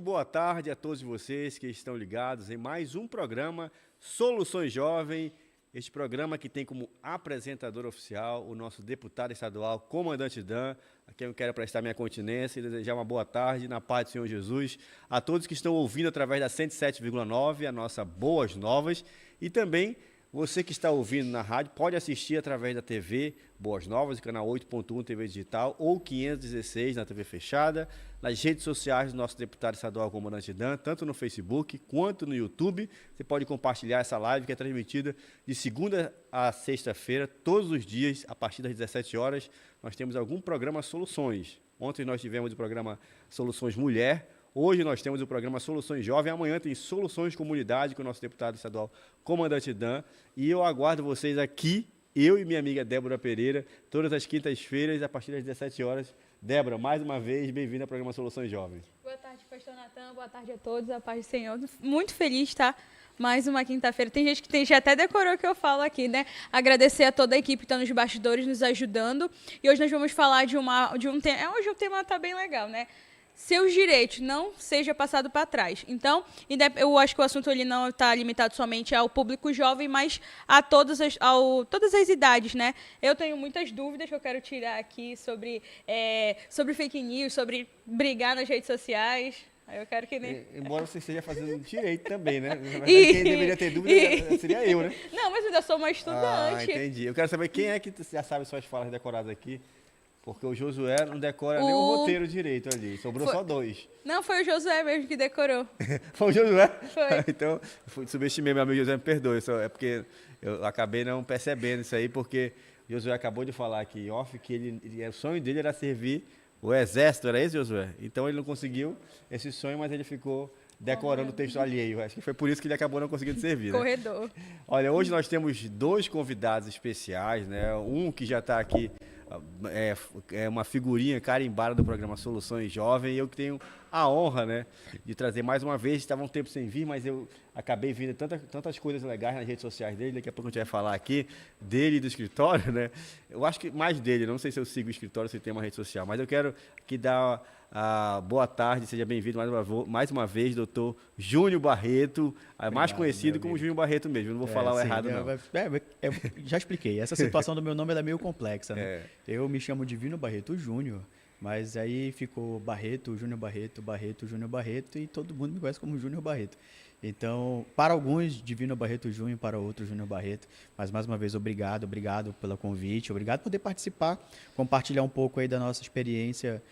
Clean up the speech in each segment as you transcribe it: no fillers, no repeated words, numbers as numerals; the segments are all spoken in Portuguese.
boa tarde a todos vocês que estão ligados em mais um programa Soluções Jovem. Este programa que tem como apresentador oficial o nosso deputado estadual, Comandante Dan, a quem eu quero prestar minha continência e desejar uma boa tarde na paz do Senhor Jesus. A todos que estão ouvindo através da 107,9, a nossa Boas Novas, e também você que está ouvindo na rádio pode assistir através da TV Boas Novas, canal 8.1 TV Digital ou 516 na TV fechada, nas redes sociais do nosso deputado estadual Comandante Dan, tanto no Facebook quanto no YouTube. Você pode compartilhar essa live que é transmitida de segunda a sexta-feira, todos os dias, a partir das 17 horas. Nós temos algum programa Soluções. Ontem nós tivemos o programa Soluções Mulher. Hoje nós temos o programa Soluções Jovem, amanhã tem Soluções Comunidade com o nosso deputado estadual, Comandante Dan, e eu aguardo vocês aqui, eu e minha amiga Débora Pereira, todas as quintas-feiras, a partir das 17 horas. Débora, mais uma vez, bem-vinda ao programa Soluções Jovens. Boa tarde, pastor Natan, boa tarde a todos, a paz do Senhor. Muito feliz, tá? Mais uma quinta-feira. Tem gente que já até decorou o que eu falo aqui, né? Agradecer a toda a equipe que está nos bastidores, nos ajudando. E hoje nós vamos falar de um tema. Hoje o tema está bem legal, né? Seus direitos, não seja passado para trás. Então, eu acho que o assunto ali não está limitado somente ao público jovem, mas a todas as idades, né? Eu tenho muitas dúvidas que eu quero tirar aqui sobre fake news, sobre brigar nas redes sociais. Aí eu quero que nem... Embora você esteja fazendo direito também, né? Quem deveria ter dúvida seria eu, né? Não, mas eu ainda sou uma estudante. Ah, entendi. Eu quero saber quem é que já sabe suas falas decoradas aqui. Porque o Josué não decora nem o roteiro direito ali. Sobrou só dois. Não, foi o Josué mesmo que decorou. Foi o Josué? Foi. Então, subestimei meu amigo Josué, me perdoe. É porque eu acabei não percebendo isso aí, porque o Josué acabou de falar aqui, off, que o sonho dele era servir o exército, era esse, Josué? Então ele não conseguiu esse sonho, mas ele ficou decorando o texto alheio. Acho que foi por isso que ele acabou não conseguindo servir. Corredor. Né? Olha, hoje nós temos dois convidados especiais, né? Um que já está aqui, é uma figurinha carimbada do programa Soluções Jovem, e eu que tenho a honra, né, de trazer mais uma vez. Estava um tempo sem vir, mas eu acabei vindo tantas coisas legais nas redes sociais dele. Daqui a pouco a gente vai falar aqui dele e do escritório, né? Eu acho que mais dele, não sei se eu sigo o escritório, se tem uma rede social, mas eu quero aqui dar a boa tarde, seja bem-vindo mais uma vez, doutor Júnior Barreto, mais conhecido como Júnior Barreto mesmo, não vou falar o errado não. Já expliquei, essa situação do meu nome é meio complexa, né? Eu me chamo Divino Barreto Júnior, mas aí ficou Barreto, Júnior Barreto, Barreto, Júnior Barreto, e todo mundo me conhece como Júnior Barreto. Então, para alguns, Divino Barreto Júnior, para outros, Júnior Barreto. Mas, mais uma vez, obrigado pelo convite, obrigado por poder participar, compartilhar um pouco aí da nossa experiência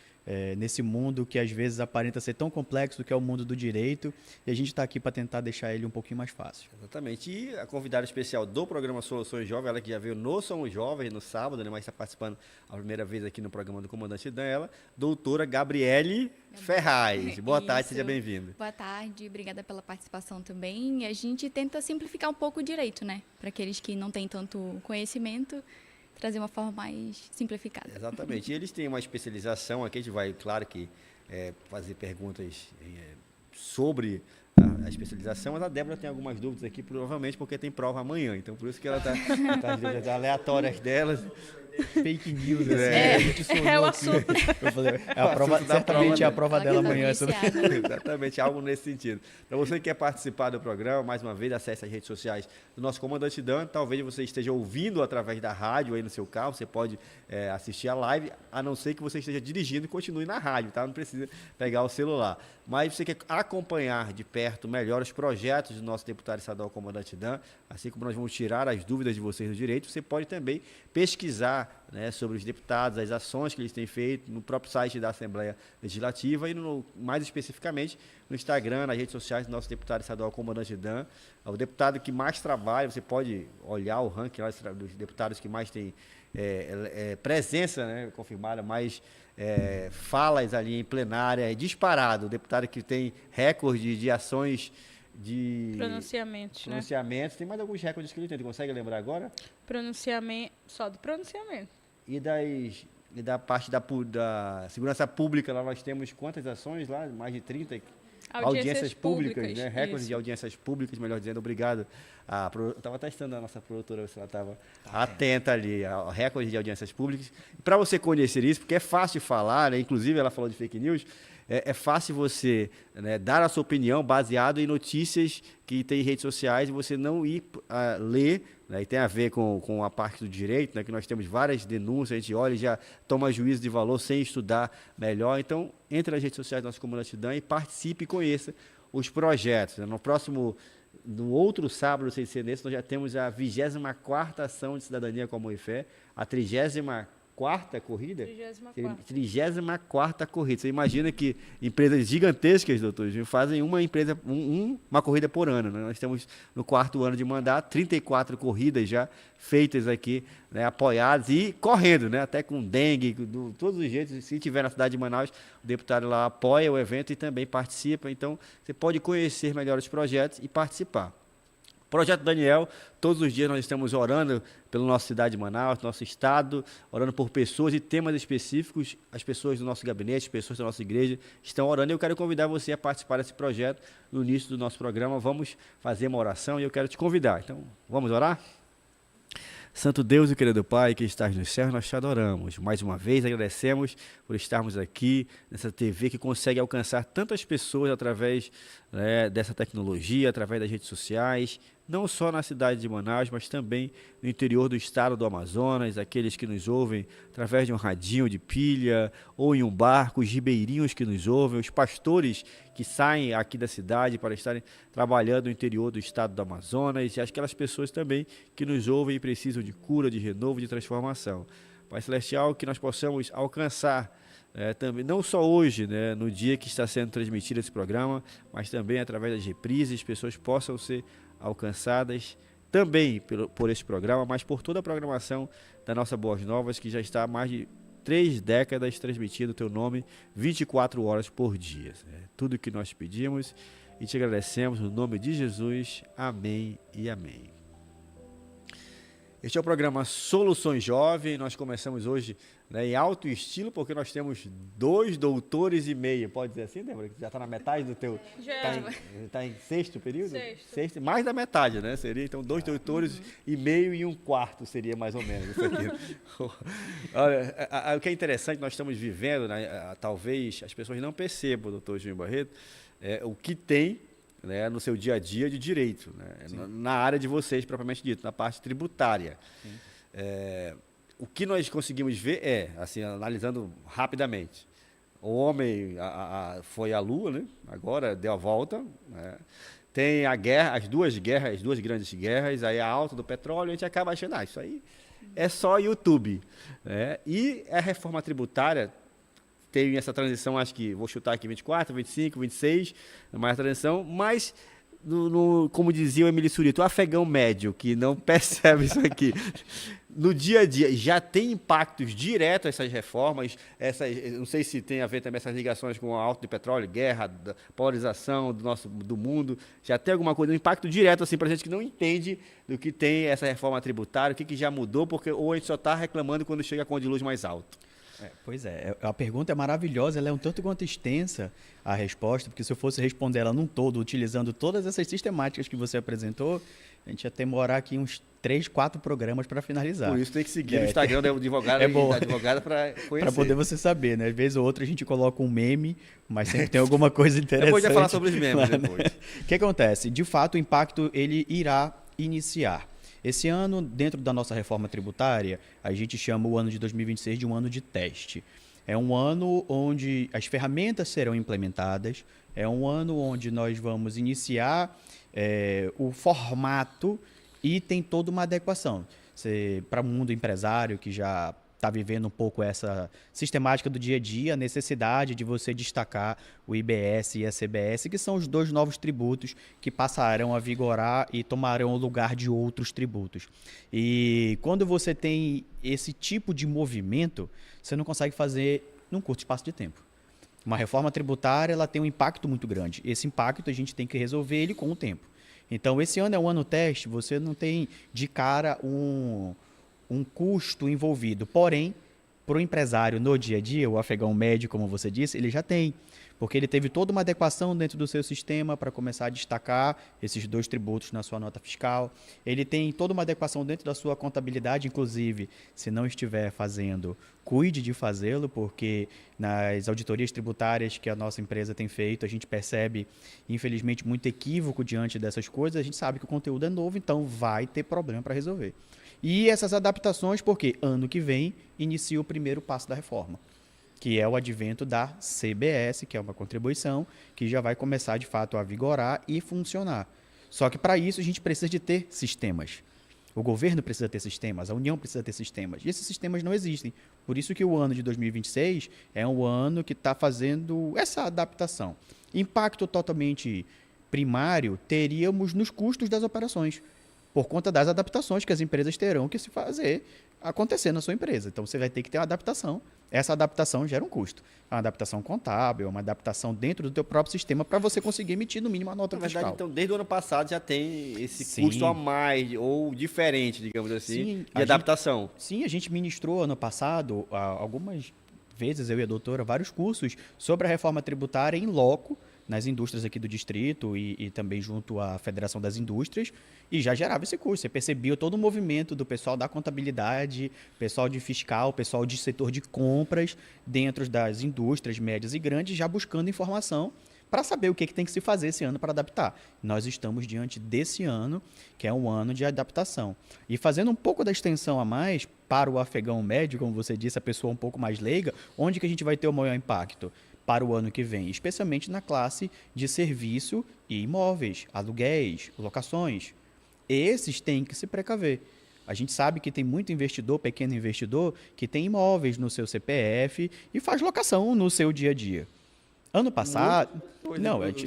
nesse mundo que às vezes aparenta ser tão complexo, que é o mundo do direito, e a gente está aqui para tentar deixar ele um pouquinho mais fácil. Exatamente. E a convidada especial do programa Soluções Jovens, ela que já veio no Somos Jovens, no sábado, né, mas está participando a primeira vez aqui no programa do Comandante Dan, ela, doutora Gabriele Ferraz. Boa tarde, seja bem-vinda. Boa tarde, obrigada pela participação também. E a gente tenta simplificar um pouco o direito, né? Para aqueles que não têm tanto conhecimento, trazer uma forma mais simplificada. Exatamente. E eles têm uma especialização, aqui a gente vai, claro que, fazer perguntas sobre a especialização, mas a Débora tem algumas dúvidas aqui, provavelmente porque tem prova amanhã, então por isso que ela está as dúvidas aleatórias delas. Fake news, assim, é o assunto. Eu falei, certamente é a prova dela amanhã. Exatamente, algo nesse sentido. Para você que quer participar do programa, mais uma vez, acesse as redes sociais do nosso Comandante Dan. Talvez você esteja ouvindo através da rádio aí no seu carro, você pode assistir a live, a não ser que você esteja dirigindo e continue na rádio, tá? Não precisa pegar o celular. Mas você quer acompanhar de perto melhor os projetos do nosso deputado estadual Comandante Dan, assim como nós vamos tirar as dúvidas de vocês do direito, você pode também pesquisar, né, sobre os deputados, as ações que eles têm feito no próprio site da Assembleia Legislativa e, mais especificamente, no Instagram, nas redes sociais do nosso deputado estadual Comandante Dan. O deputado que mais trabalha, você pode olhar o ranking lá dos deputados que mais têm presença, né, confirmada, mais falas ali em plenária, é disparado. O deputado que tem recorde de ações de pronunciamentos, né? Tem mais alguns recordes que ele tem, consegue lembrar agora? Pronunciamento, só do pronunciamento. E da parte da segurança pública, lá nós temos quantas ações lá? Mais de 30 audiências públicas, né? Recordes de audiências públicas, melhor dizendo. Obrigado. Eu estava testando a nossa produtora, se ela estava atenta ali, ao recorde de audiências públicas. Para você conhecer isso, porque é fácil de falar, né? Inclusive ela falou de fake news, é fácil você, né, dar a sua opinião baseado em notícias que tem em redes sociais e você não ir ler, né, e tem a ver com a parte do direito, né, que nós temos várias denúncias, a gente olha e já toma juízo de valor sem estudar melhor. Então, entre nas redes sociais do nosso Comandante Dan e participe e conheça os projetos. Né? No outro sábado, sem ser nesse, nós já temos a 24ª Ação de Cidadania com Amor e Fé, a 34ª corrida? 34ª corrida. Você imagina que empresas gigantescas, doutor Júnior, fazem uma corrida por ano. Né? Nós estamos no 4º ano de mandato, 34 corridas já feitas aqui, né, apoiadas e correndo, né, até com dengue, todos os jeitos. Se tiver na cidade de Manaus, o deputado lá apoia o evento e também participa. Então, você pode conhecer melhor os projetos e participar. Projeto Daniel, todos os dias nós estamos orando pela nossa cidade de Manaus, nosso estado, orando por pessoas e temas específicos. As pessoas do nosso gabinete, as pessoas da nossa igreja estão orando. Eu quero convidar você a participar desse projeto. No início do nosso programa, vamos fazer uma oração e eu quero te convidar. Então, vamos orar? Santo Deus e querido Pai, que estás nos céus, nós te adoramos. Mais uma vez, agradecemos por estarmos aqui nessa TV que consegue alcançar tantas pessoas através, né, dessa tecnologia, através das redes sociais, não só na cidade de Manaus, mas também no interior do estado do Amazonas, aqueles que nos ouvem através de um radinho de pilha ou em um barco, os ribeirinhos que nos ouvem, os pastores que saem aqui da cidade para estarem trabalhando no interior do estado do Amazonas e aquelas pessoas também que nos ouvem e precisam de cura, de renovo, de transformação. Pai Celestial, que nós possamos alcançar também, não só hoje, né, no dia que está sendo transmitido esse programa, mas também através das reprises, pessoas possam ser alcançadas também por esse programa, mas por toda a programação da nossa Boas Novas, que já está há mais de 3 décadas transmitindo o teu nome 24 horas por dia. É tudo o que nós pedimos e te agradecemos no nome de Jesus. Amém e amém. Este é o programa Soluções Jovem. Nós começamos hoje, né, em alto estilo, porque nós temos 2 doutores e meio. Pode dizer assim, Débora? Já está na metade do teu... Está em 6º período? Sexto. Mais da metade, né? Seria, então, 2 doutores e meio e 1/4 seria mais ou menos isso aqui. Olha, o que é interessante, nós estamos vivendo, né, talvez as pessoas não percebam, doutor Júnior Barreto, o que tem, né, no seu dia a dia de direito, né, na área de vocês, propriamente dito, na parte tributária. O que nós conseguimos ver assim, analisando rapidamente, o homem foi à Lua, né, agora deu a volta, né, tem a guerra, as duas grandes guerras, aí a alta do petróleo, a gente acaba achando, isso aí é só YouTube. Né, e a reforma tributária tem essa transição, acho que vou chutar aqui 24, 25, 26, mais transição, mas, como dizia o Emílio Surito, o afegão médio, que não percebe isso aqui, no dia a dia, já tem impactos diretos essas reformas, não sei se tem a ver também essas ligações com a alta de petróleo, guerra, polarização do mundo, já tem alguma coisa, um impacto direto assim, para a gente que não entende do que tem essa reforma tributária, o que já mudou, porque ou a gente só está reclamando quando chega com a de luz mais alto. Pois é, a pergunta é maravilhosa, ela é um tanto quanto extensa a resposta, porque se eu fosse responder ela num todo, utilizando todas essas sistemáticas que você apresentou, a gente ia demorar aqui uns 3, 4 programas para finalizar. Por isso tem que seguir o Instagram do advogado e da advogada para conhecer. Para poder você saber, né? Às vezes ou outra a gente coloca um meme, mas sempre tem alguma coisa interessante. Depois de falar sobre os memes lá, depois. Né? O que acontece? De fato, o impacto ele irá iniciar. Esse ano, dentro da nossa reforma tributária, a gente chama o ano de 2026 de um ano de teste. É um ano onde as ferramentas serão implementadas, é um ano onde nós vamos iniciar o formato e tem toda uma adequação. Para o mundo empresário que já está vivendo um pouco essa sistemática do dia a dia, a necessidade de você destacar o IBS e a CBS, que são os 2 novos tributos que passarão a vigorar e tomarão o lugar de outros tributos. E quando você tem esse tipo de movimento, você não consegue fazer num curto espaço de tempo. Uma reforma tributária ela tem um impacto muito grande. Esse impacto a gente tem que resolver ele com o tempo. Então, esse ano é um ano teste, você não tem de cara um custo envolvido. Porém, para o empresário no dia a dia, o afegão médio, como você disse, ele já tem. porque ele teve toda uma adequação dentro do seu sistema para começar a destacar esses 2 tributos na sua nota fiscal. Ele tem toda uma adequação dentro da sua contabilidade, inclusive, se não estiver fazendo, cuide de fazê-lo, porque nas auditorias tributárias que a nossa empresa tem feito, a gente percebe, infelizmente, muito equívoco diante dessas coisas. A gente sabe que o conteúdo é novo, então vai ter problema para resolver. E essas adaptações, porque ano que vem inicia o primeiro passo da reforma, que é o advento da CBS, que é uma contribuição que já vai começar, de fato, a vigorar e funcionar. Só que, para isso, a gente precisa de ter sistemas. O governo precisa ter sistemas, a União precisa ter sistemas. E esses sistemas não existem. Por isso que o ano de 2026 é um ano que está fazendo essa adaptação. Impacto totalmente primário teríamos nos custos das operações, por conta das adaptações que as empresas terão que se fazer acontecer na sua empresa. Então, você vai ter que ter uma adaptação. Essa adaptação gera um custo. Uma adaptação contábil, uma adaptação dentro do teu próprio sistema para você conseguir emitir, no mínimo, a nota fiscal. Na verdade, então, desde o ano passado já tem esse custo a mais, ou diferente, digamos assim, de adaptação. A gente ministrou ano passado, algumas vezes, eu e a doutora, vários cursos sobre a reforma tributária em loco, nas indústrias aqui do distrito e também junto à Federação das Indústrias, e já gerava esse curso. Você percebia todo o movimento do pessoal da contabilidade, pessoal de fiscal, pessoal de setor de compras, dentro das indústrias médias e grandes, já buscando informação para saber o que tem que se fazer esse ano para adaptar. Nós estamos diante desse ano, que é um ano de adaptação. E fazendo um pouco da extensão a mais para o afegão médio, como você disse, a pessoa um pouco mais leiga, onde que a gente vai ter o maior impacto? Para o ano que vem, especialmente na classe de serviço e imóveis, aluguéis, locações. Esses têm que se precaver. A gente sabe que tem muito investidor, pequeno investidor, que tem imóveis no seu CPF e faz locação no seu dia a dia. Ano passado...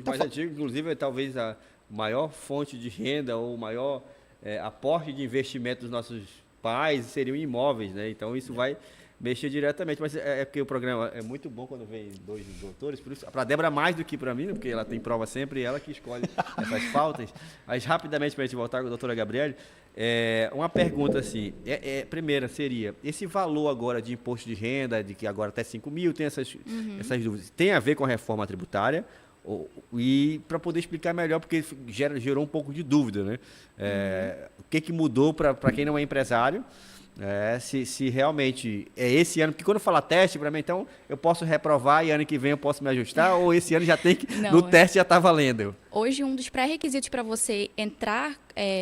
mais antigo, inclusive, é talvez a maior fonte de renda ou o maior aporte de investimento dos nossos pais seriam imóveis, né? Então, isso vai mexer diretamente, mas é porque o programa é muito bom quando vem 2 doutores, por isso, para a Débora mais do que para mim, porque ela tem prova sempre e ela que escolhe essas pautas. Mas rapidamente, para a gente voltar com a doutora Gabriele, uma pergunta assim, primeira seria, esse valor agora de imposto de renda, de que agora até 5 mil, tem essas dúvidas, tem a ver com a reforma tributária? E para poder explicar melhor, porque gerou um pouco de dúvida, né? O que mudou para quem não é empresário? Se realmente é esse ano, porque quando eu falar teste, para mim, então, eu posso reprovar e ano que vem eu posso me ajustar, ou esse ano já tem que, no teste já está valendo? Hoje, um dos pré-requisitos para você entrar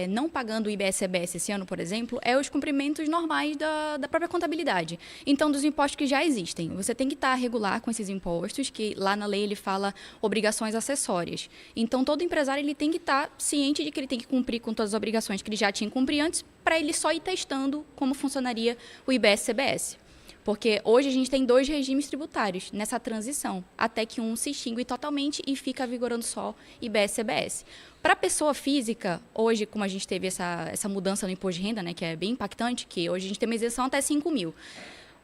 não pagando o IBS-CBS esse ano, por exemplo, é os cumprimentos normais da própria contabilidade. Então, dos impostos que já existem. Você tem que estar regular com esses impostos, que lá na lei ele fala obrigações acessórias. Então, todo empresário ele tem que estar ciente de que ele tem que cumprir com todas as obrigações que ele já tinha que cumprir antes, para ele só ir testando como funcionaria o IBS-CBS. Porque hoje a gente tem 2 regimes tributários nessa transição, até que um se extingue totalmente e fica vigorando só IBS-CBS. Para a pessoa física, hoje, como a gente teve essa mudança no imposto de renda, né, que é bem impactante, que hoje a gente tem uma isenção até 5 mil.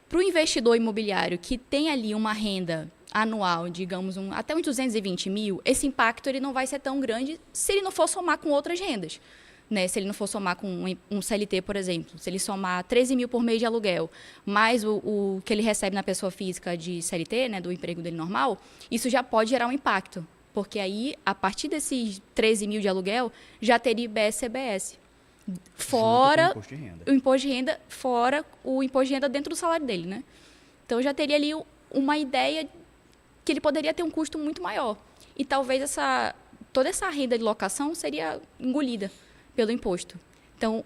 Para o investidor imobiliário que tem ali uma renda anual, digamos, até uns 220 mil, esse impacto ele não vai ser tão grande se ele não for somar com outras rendas. Né, se ele não for somar com um CLT, por exemplo, se ele somar 13 mil por mês de aluguel, mais o que ele recebe na pessoa física de CLT, né, do emprego dele normal, isso já pode gerar um impacto. Porque aí, a partir desses 13 mil de aluguel, já teria IBS-CBS. Fora o imposto de renda, fora o imposto de renda dentro do salário dele, né? Então, já teria ali uma ideia que ele poderia ter um custo muito maior. E talvez toda essa renda de locação seria engolida pelo imposto. Então,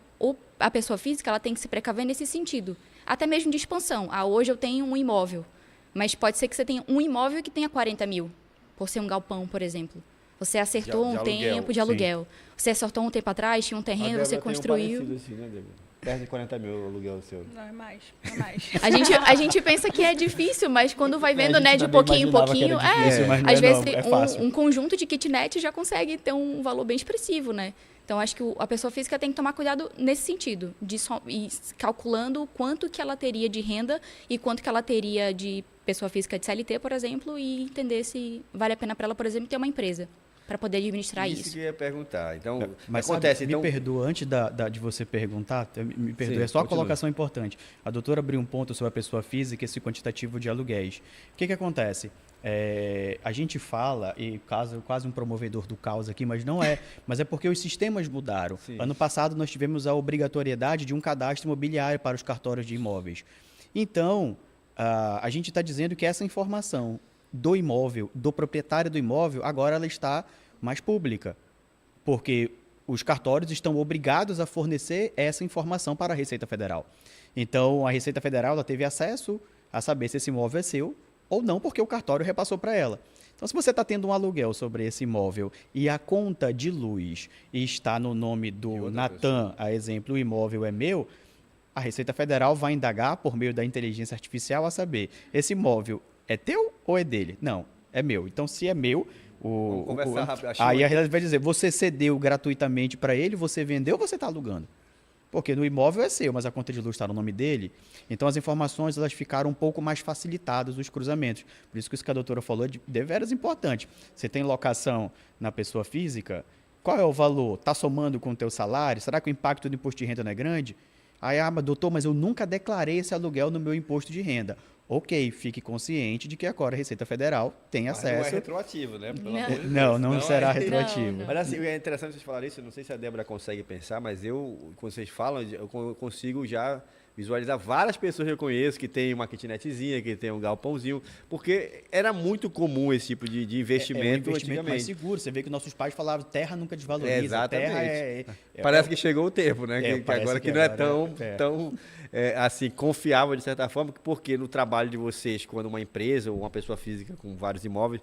a pessoa física ela tem que se precaver nesse sentido. Até mesmo de expansão. Hoje eu tenho um imóvel, mas pode ser que você tenha um imóvel que tenha 40 mil, por ser um galpão, por exemplo. Você acertou um tempo de aluguel. Sim. Você acertou um tempo atrás, tinha um terreno, você construiu. Assim, né, perto de 40 mil o aluguel seu. Não, é mais. É mais. A gente pensa que é difícil, mas quando vai vendo, né, de pouquinho em pouquinho, às vezes um conjunto de kitnet já consegue ter um valor bem expressivo, né? Então, acho que a pessoa física tem que tomar cuidado nesse sentido, de ir calculando quanto que ela teria de renda e quanto que ela teria de pessoa física de CLT, por exemplo, e entender se vale a pena para ela, por exemplo, ter uma empresa. para poder administrar isso. Isso que eu ia perguntar. Então, Mas acontece. sabe, Então... me perdoa, antes de você perguntar, me perdoa, Sim, é só a continue. colocação importante. A doutora abriu um ponto sobre a pessoa física, esse quantitativo de aluguéis. O que acontece? A gente fala, e quase um promovedor do caos aqui, mas não é. Mas é porque os sistemas mudaram. Sim. Ano passado, nós tivemos a obrigatoriedade de um cadastro imobiliário para os cartórios de imóveis. Então, a gente está dizendo que essa informação do imóvel, do proprietário do imóvel, agora ela está mais pública, porque os cartórios estão obrigados a fornecer essa informação para a Receita Federal. Então, a Receita Federal ela teve acesso a saber se esse imóvel é seu ou não, porque o cartório repassou para ela. Então, se você está tendo um aluguel sobre esse imóvel e a conta de luz está no nome do Natan, a exemplo, o imóvel é meu, a Receita Federal vai indagar por meio da inteligência artificial a saber, esse imóvel é teu ou é dele? Não, é meu. Então, se é meu, Vamos conversar rápido. aí a realidade vai dizer, você cedeu gratuitamente para ele, você vendeu ou você está alugando? Porque no imóvel é seu, mas a conta de luz está no nome dele. Então, as informações elas ficaram um pouco mais facilitadas, os cruzamentos. Por isso que a doutora falou é deveras importante. Você tem locação na pessoa física, qual é o valor? Está somando com o teu salário? Será que o impacto do imposto de renda não é grande? Aí, doutor, mas eu nunca declarei esse aluguel no meu imposto de renda. Ok, fique consciente de que agora a Receita Federal tem acesso. Não é retroativo, né? Pelo Não. amor de Deus. Não será é. retroativo. Não. Mas assim, é interessante vocês falarem isso, eu não sei se a Débora consegue pensar, mas quando vocês falam, eu consigo já visualizar várias pessoas que eu conheço que tem uma kitnetzinha, que tem um galpãozinho, porque era muito comum esse tipo de É um investimento investimento mais antigamente. seguro. Você vê que nossos pais falavam, terra nunca desvaloriza. Exatamente. Terra Parece que chegou o tempo, né? Que parece agora que que não é agora tão assim, confiável de certa forma, porque no trabalho de vocês, quando uma empresa ou uma pessoa física com vários imóveis,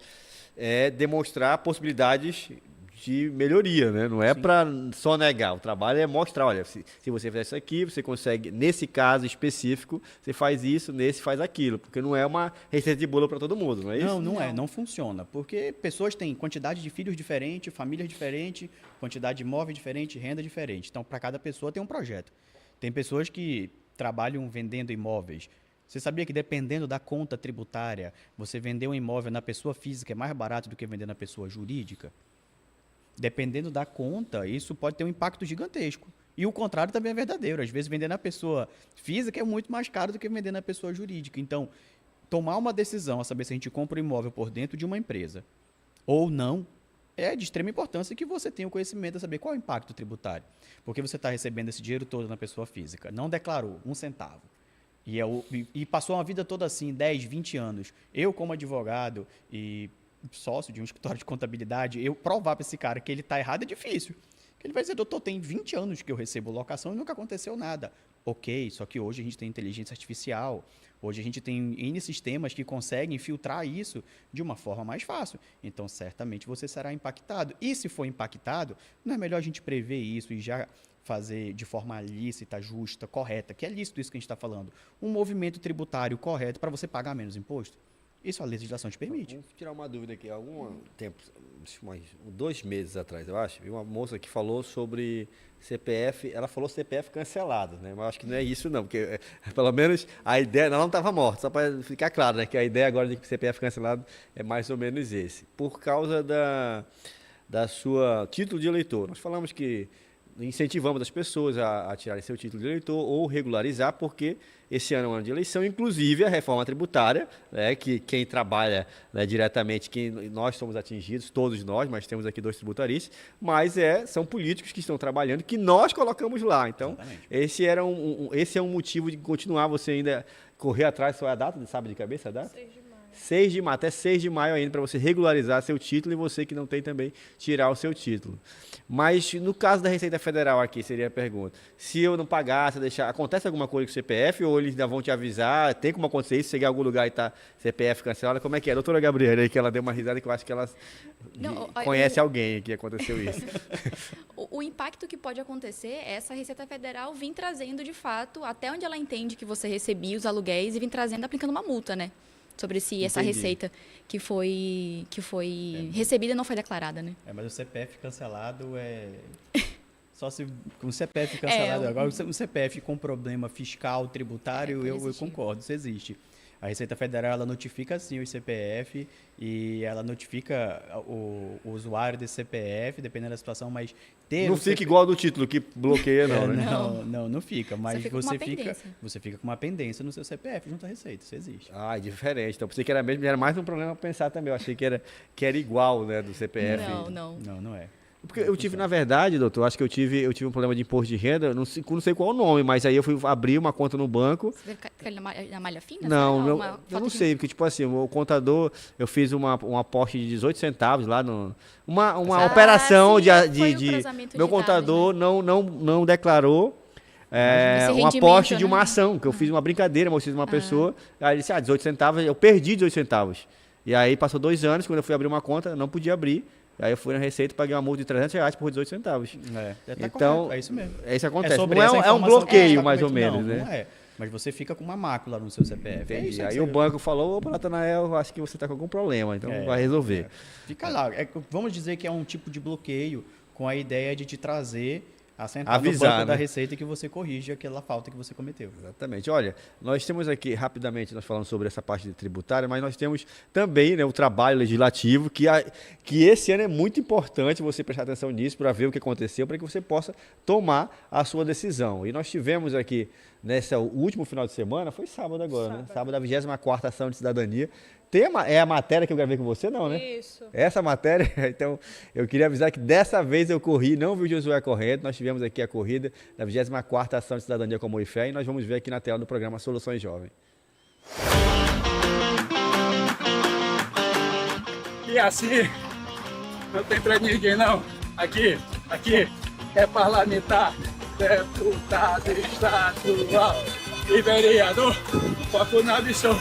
é demonstrar possibilidades de melhoria, né? Não é para só negar. O trabalho é mostrar, olha, se você fizer isso aqui, você consegue, nesse caso específico, você faz isso, nesse faz aquilo, porque não é uma receita de bolo para todo mundo, não é isso? Não funciona, porque pessoas têm quantidade de filhos diferente, famílias diferente, quantidade de imóvel diferente, renda diferente. Então, para cada pessoa tem um projeto. Tem pessoas que trabalham vendendo imóveis. Você sabia que dependendo da conta tributária, você vender um imóvel na pessoa física é mais barato do que vender na pessoa jurídica? Dependendo da conta, isso pode ter um impacto gigantesco. E o contrário também é verdadeiro. Às vezes, vender na pessoa física é muito mais caro do que vender na pessoa jurídica. Então, tomar uma decisão a saber se a gente compra um imóvel por dentro de uma empresa ou não, é de extrema importância que você tenha o conhecimento de saber qual é o impacto tributário. Porque você está recebendo esse dinheiro todo na pessoa física. Não declarou um centavo. E passou uma vida toda assim, 10, 20 anos. Eu, como advogado e sócio de um escritório de contabilidade, eu provar para esse cara que ele está errado é difícil. Ele vai dizer, doutor, tem 20 anos que eu recebo locação e nunca aconteceu nada. Ok, só que hoje a gente tem inteligência artificial, hoje a gente tem N sistemas que conseguem filtrar isso de uma forma mais fácil. Então, certamente você será impactado. E se for impactado, não é melhor a gente prever isso e já fazer de forma lícita, justa, correta, que é lícito isso que a gente está falando, um movimento tributário correto para você pagar menos imposto? Isso a legislação te permite. Vamos tirar uma dúvida aqui. Algum tempo, 2 meses atrás, eu acho, vi uma moça que falou sobre CPF, ela falou CPF cancelado, né? Mas eu acho que não é isso não, porque pelo menos a ideia, ela não estava morta, só para ficar claro, né? Que a ideia agora de CPF cancelado é mais ou menos esse. Por causa da sua título de eleitor. Nós falamos que incentivamos as pessoas a tirarem seu título de eleitor ou regularizar, porque esse ano é um ano de eleição, inclusive a reforma tributária, né, que quem trabalha, né, diretamente, nós somos atingidos, todos nós, mas temos aqui 2 tributaristas, mas são políticos que estão trabalhando, que nós colocamos lá. Então, esse é um motivo de continuar você ainda correr atrás. Qual é a data? Sabe de cabeça a data? 6 de maio, até 6 de maio ainda, para você regularizar seu título, e você que não tem também tirar o seu título. Mas no caso da Receita Federal aqui, seria a pergunta, se eu não pagar, se eu deixar, acontece alguma coisa com o CPF, ou eles ainda vão te avisar, tem como acontecer isso, chegar em algum lugar e tá CPF cancelado, como é que é? Doutora Gabriela, aí que ela deu uma risada, que eu acho que ela conhece alguém que aconteceu isso. O impacto que pode acontecer é essa Receita Federal vir trazendo, de fato, até onde ela entende que você recebia os aluguéis, e vir trazendo, aplicando uma multa, né? Sobre se essa receita que foi recebida não foi declarada, né? Mas o CPF cancelado só se com o CPF cancelado. Agora, o CPF com problema fiscal, tributário, eu concordo, isso existe. A Receita Federal, ela notifica sim o CPF e ela notifica o usuário desse CPF, dependendo da situação, mas ter Não o fica igual do título, que bloqueia não, né? Não fica, mas fica com uma você fica com uma pendência no seu CPF junto à Receita, isso existe. Ah, diferente. Então, pensei que era mesmo, era mais um problema pra pensar também. Eu achei que era igual, né, do CPF. Não é. Porque eu tive, na verdade, doutor, acho que eu tive um problema de imposto de renda, não sei qual o nome, mas aí eu fui abrir uma conta no banco. Você teve na malha fina? Não, Sabe? eu não sei, porque tipo assim, o contador, eu fiz um aporte de 18 centavos lá uma operação sim, foi o de cruzamento meu de contador dados, não declarou Esse um rendimento, aporte de uma né? ação, que eu fiz uma brincadeira, mostrei de uma pessoa, aí ele disse, 18 centavos, eu perdi 18 centavos. E aí passou 2 anos, quando eu fui abrir uma conta, não podia abrir. Aí eu fui na Receita e paguei uma multa de R$300 por 18 centavos. Então, correto, é isso mesmo. É isso que acontece. sobre Não essa é um informação que bloqueio, você mais ou tá menos, comentando. né? Não é. Mas você fica com uma mácula no seu CPF. É Entendi. isso Aí que o você- banco falou, opa, Natanael, eu acho que você está com algum problema, então vai resolver. Fica lá. Vamos dizer que é um tipo de bloqueio com a ideia de te trazer a sentar Avisar, no banco da né? Receita que você corrige aquela falta que você cometeu. Exatamente. Olha, nós temos aqui, rapidamente, nós falamos sobre essa parte de tributária, mas nós temos também, né, o trabalho legislativo, que esse ano é muito importante você prestar atenção nisso para ver o que aconteceu, para que você possa tomar a sua decisão. E nós tivemos aqui, o último final de semana, foi sábado agora, né? Sábado, a 24ª Ação de Cidadania. É a matéria que eu gravei com você, não, né? Isso. Essa matéria, então, eu queria avisar que dessa vez eu corri, não vi o Josué correndo, nós tivemos aqui a corrida da 24ª Ação de Cidadania com Amor e Fé, e nós vamos ver aqui na tela do programa Soluções Jovem. E assim, não tem pra ninguém não. Aqui, é parlamentar, deputado estadual e vereador, foco na missão.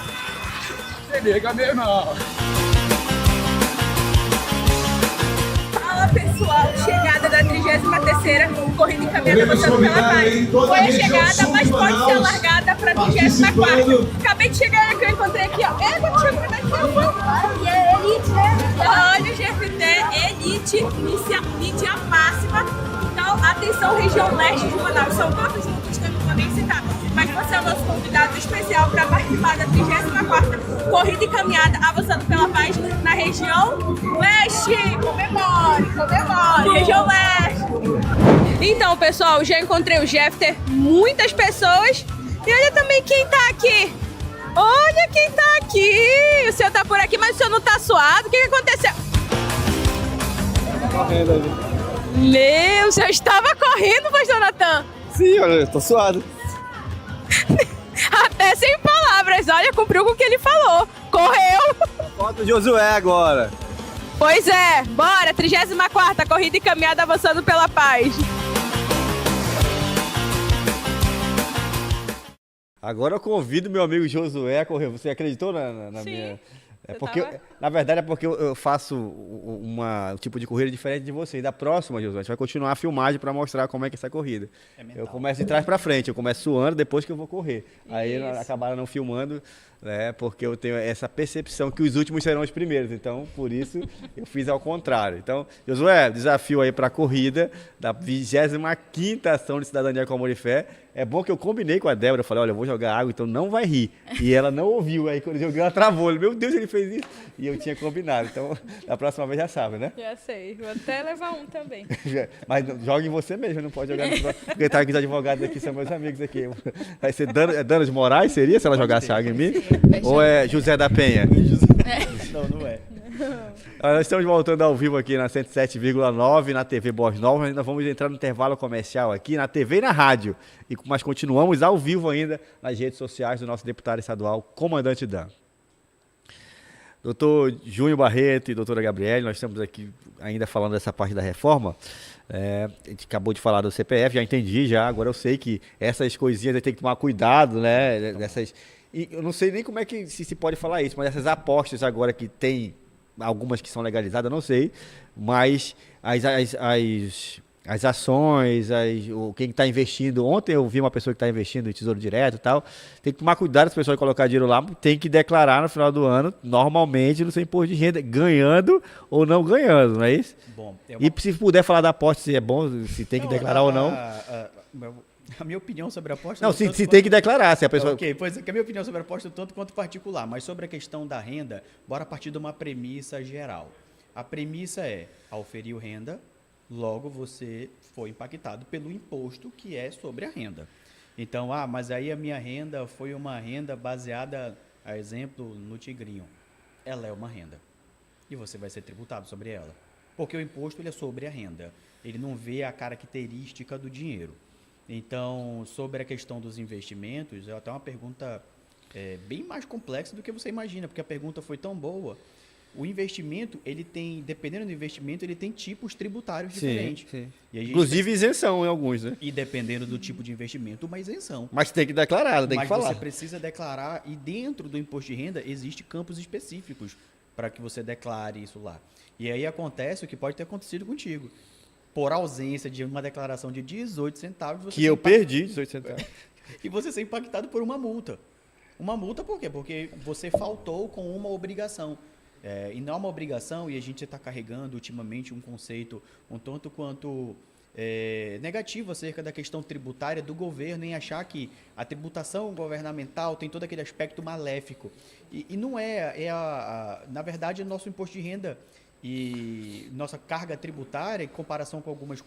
Se liga, meu irmão. Fala pessoal, chegada da 33ª Corrida Encaminhada Avançando pela Paz. Foi a chegada, mas pode ser alargada para a 34ª. Acabei de chegar aqui, eu encontrei aqui, ó. Quando chegou daqui, é Elite, né? Olha o GFT, Elite, mídia máxima. Então, atenção, região leste de Manaus. São tantos lutas que eu não vou nem citar. Mas você é o nosso convidado especial para participar da 34ª Corrida e Caminhada Avançando pela Paz na região leste. Comemore, região leste. Então, pessoal, já encontrei o Jeffter, muitas pessoas. E olha também quem tá aqui. Olha quem tá aqui. O senhor tá por aqui, mas o senhor não tá suado. O que aconteceu? Correndo ali. Meu, o senhor estava correndo, pastor Natan? Sim, olha, eu tô suado. Até sem palavras, olha, cumpriu com o que ele falou. Correu. Falta o Josué agora. Pois é, bora, 34ª Corrida e Caminhada Avançando pela Paz. Agora eu convido meu amigo Josué a correr. Você acreditou na Sim, minha... É eu porque, tava- na verdade, é porque eu faço um tipo de corrida diferente de você. E da próxima, Josué, a gente vai continuar a filmagem para mostrar como é que é essa corrida. Eu começo de trás para frente, eu começo suando depois que eu vou correr. Aí Isso. acabaram não filmando, né? Porque eu tenho essa percepção que os últimos serão os primeiros. Então, por isso, eu fiz ao contrário. Então, Josué, desafio aí para a corrida da 25ª Ação de Cidadania com Amor e Fé. É bom que eu combinei com a Débora, eu falei, olha, eu vou jogar água, então não vai rir. E ela não ouviu, aí quando eu joguei, ela travou. Meu Deus, ele fez isso. E eu tinha combinado. Então, da próxima vez já sabe, né? Já sei, vou até levar um também. Mas joga em você mesmo, não pode jogar no próximo. Porque tá aqui os advogados aqui, são meus amigos aqui. Vai ser Dana de Moraes, seria, se ela jogasse água em mim? Ou é José da Penha? Não é. Nós estamos voltando ao vivo aqui na 107,9, na TV Boas Novas. Ainda vamos entrar no intervalo comercial aqui, na TV e na rádio. Mas continuamos ao vivo ainda nas redes sociais do nosso deputado estadual, Comandante Dan. Doutor Júnior Barreto e doutora Gabriele, nós estamos aqui ainda falando dessa parte da reforma. A gente acabou de falar do CPF, já entendi já. Agora eu sei que essas coisinhas aí tem que tomar cuidado, né? E eu não sei nem como é que se pode falar isso, mas essas apostas agora que tem algumas que são legalizadas, eu não sei, mas as ações, quem está investindo, ontem eu vi uma pessoa que está investindo em Tesouro Direto e tal, tem que tomar cuidado se a pessoa colocar dinheiro lá, tem que declarar no final do ano, normalmente, no seu imposto de renda, ganhando ou não ganhando, não é isso? Bom, E se puder falar da aposta, se é bom, se tem que declarar ou não. A minha opinião sobre a aposta... Não, se tem que declarar, se a pessoa... Ok, pois é que a minha opinião sobre a aposta é tanto quanto particular, mas sobre a questão da renda, bora partir de uma premissa geral. A premissa é, auferiu renda, logo você foi impactado pelo imposto que é sobre a renda. Então, mas aí a minha renda foi uma renda baseada, a exemplo, no Tigrinho. Ela é uma renda. E você vai ser tributado sobre ela. Porque o imposto ele é sobre a renda. Ele não vê a característica do dinheiro. Então, sobre a questão dos investimentos, é até uma pergunta bem mais complexa do que você imagina, porque a pergunta foi tão boa. O investimento, ele tem, dependendo do investimento, ele tem tipos tributários diferentes. Sim. E a gente Inclusive isenção em alguns, né? E dependendo do tipo de investimento, uma isenção. Mas tem que declarar, tem que falar. Mas você precisa declarar, e dentro do imposto de renda, existem campos específicos para que você declare isso lá. E aí acontece o que pode ter acontecido contigo. Por ausência de uma declaração de 18 centavos... Você que eu perdi 18 centavos. E você ser impactado por uma multa. Uma multa por quê? Porque você faltou com uma obrigação. E não é uma obrigação, e a gente está carregando ultimamente um conceito um tanto quanto negativo acerca da questão tributária do governo, em achar que a tributação governamental tem todo aquele aspecto maléfico. E não na verdade, o nosso imposto de renda e nossa carga tributária, em comparação com alguns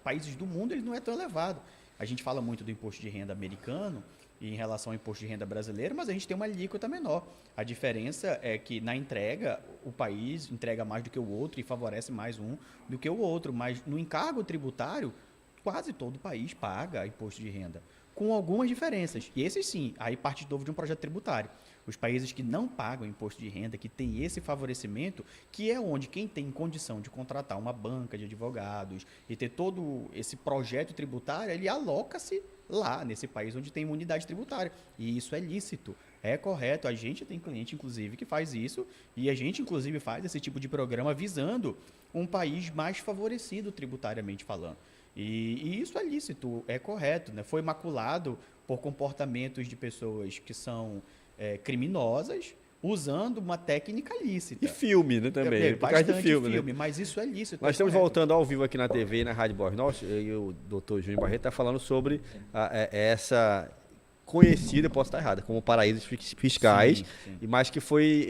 países do mundo, ele não é tão elevado. A gente fala muito do imposto de renda americano, em relação ao imposto de renda brasileiro, mas a gente tem uma alíquota menor. A diferença é que na entrega, o país entrega mais do que o outro e favorece mais um do que o outro, mas no encargo tributário, quase todo o país paga imposto de renda, com algumas diferenças. E esses sim, aí parte de novo de um projeto tributário. Os países que não pagam imposto de renda, que tem esse favorecimento, que é onde quem tem condição de contratar uma banca de advogados e ter todo esse projeto tributário, ele aloca-se lá, nesse país onde tem imunidade tributária. E isso é lícito, é correto. A gente tem cliente, inclusive, que faz isso, e a gente, inclusive, faz esse tipo de programa visando um país mais favorecido tributariamente falando. E isso é lícito, é correto, né? Foi maculado por comportamentos de pessoas que são criminosas, usando uma técnica lícita. E filme, né, também. Por causa de filme, né? Mas isso é lícito. Nós estamos voltando ao vivo aqui na TV, na Rádio Boa Noite, e o doutor Júnior Barreto está falando sobre essa conhecida, posso estar errada, como paraísos fiscais, sim. mas que foi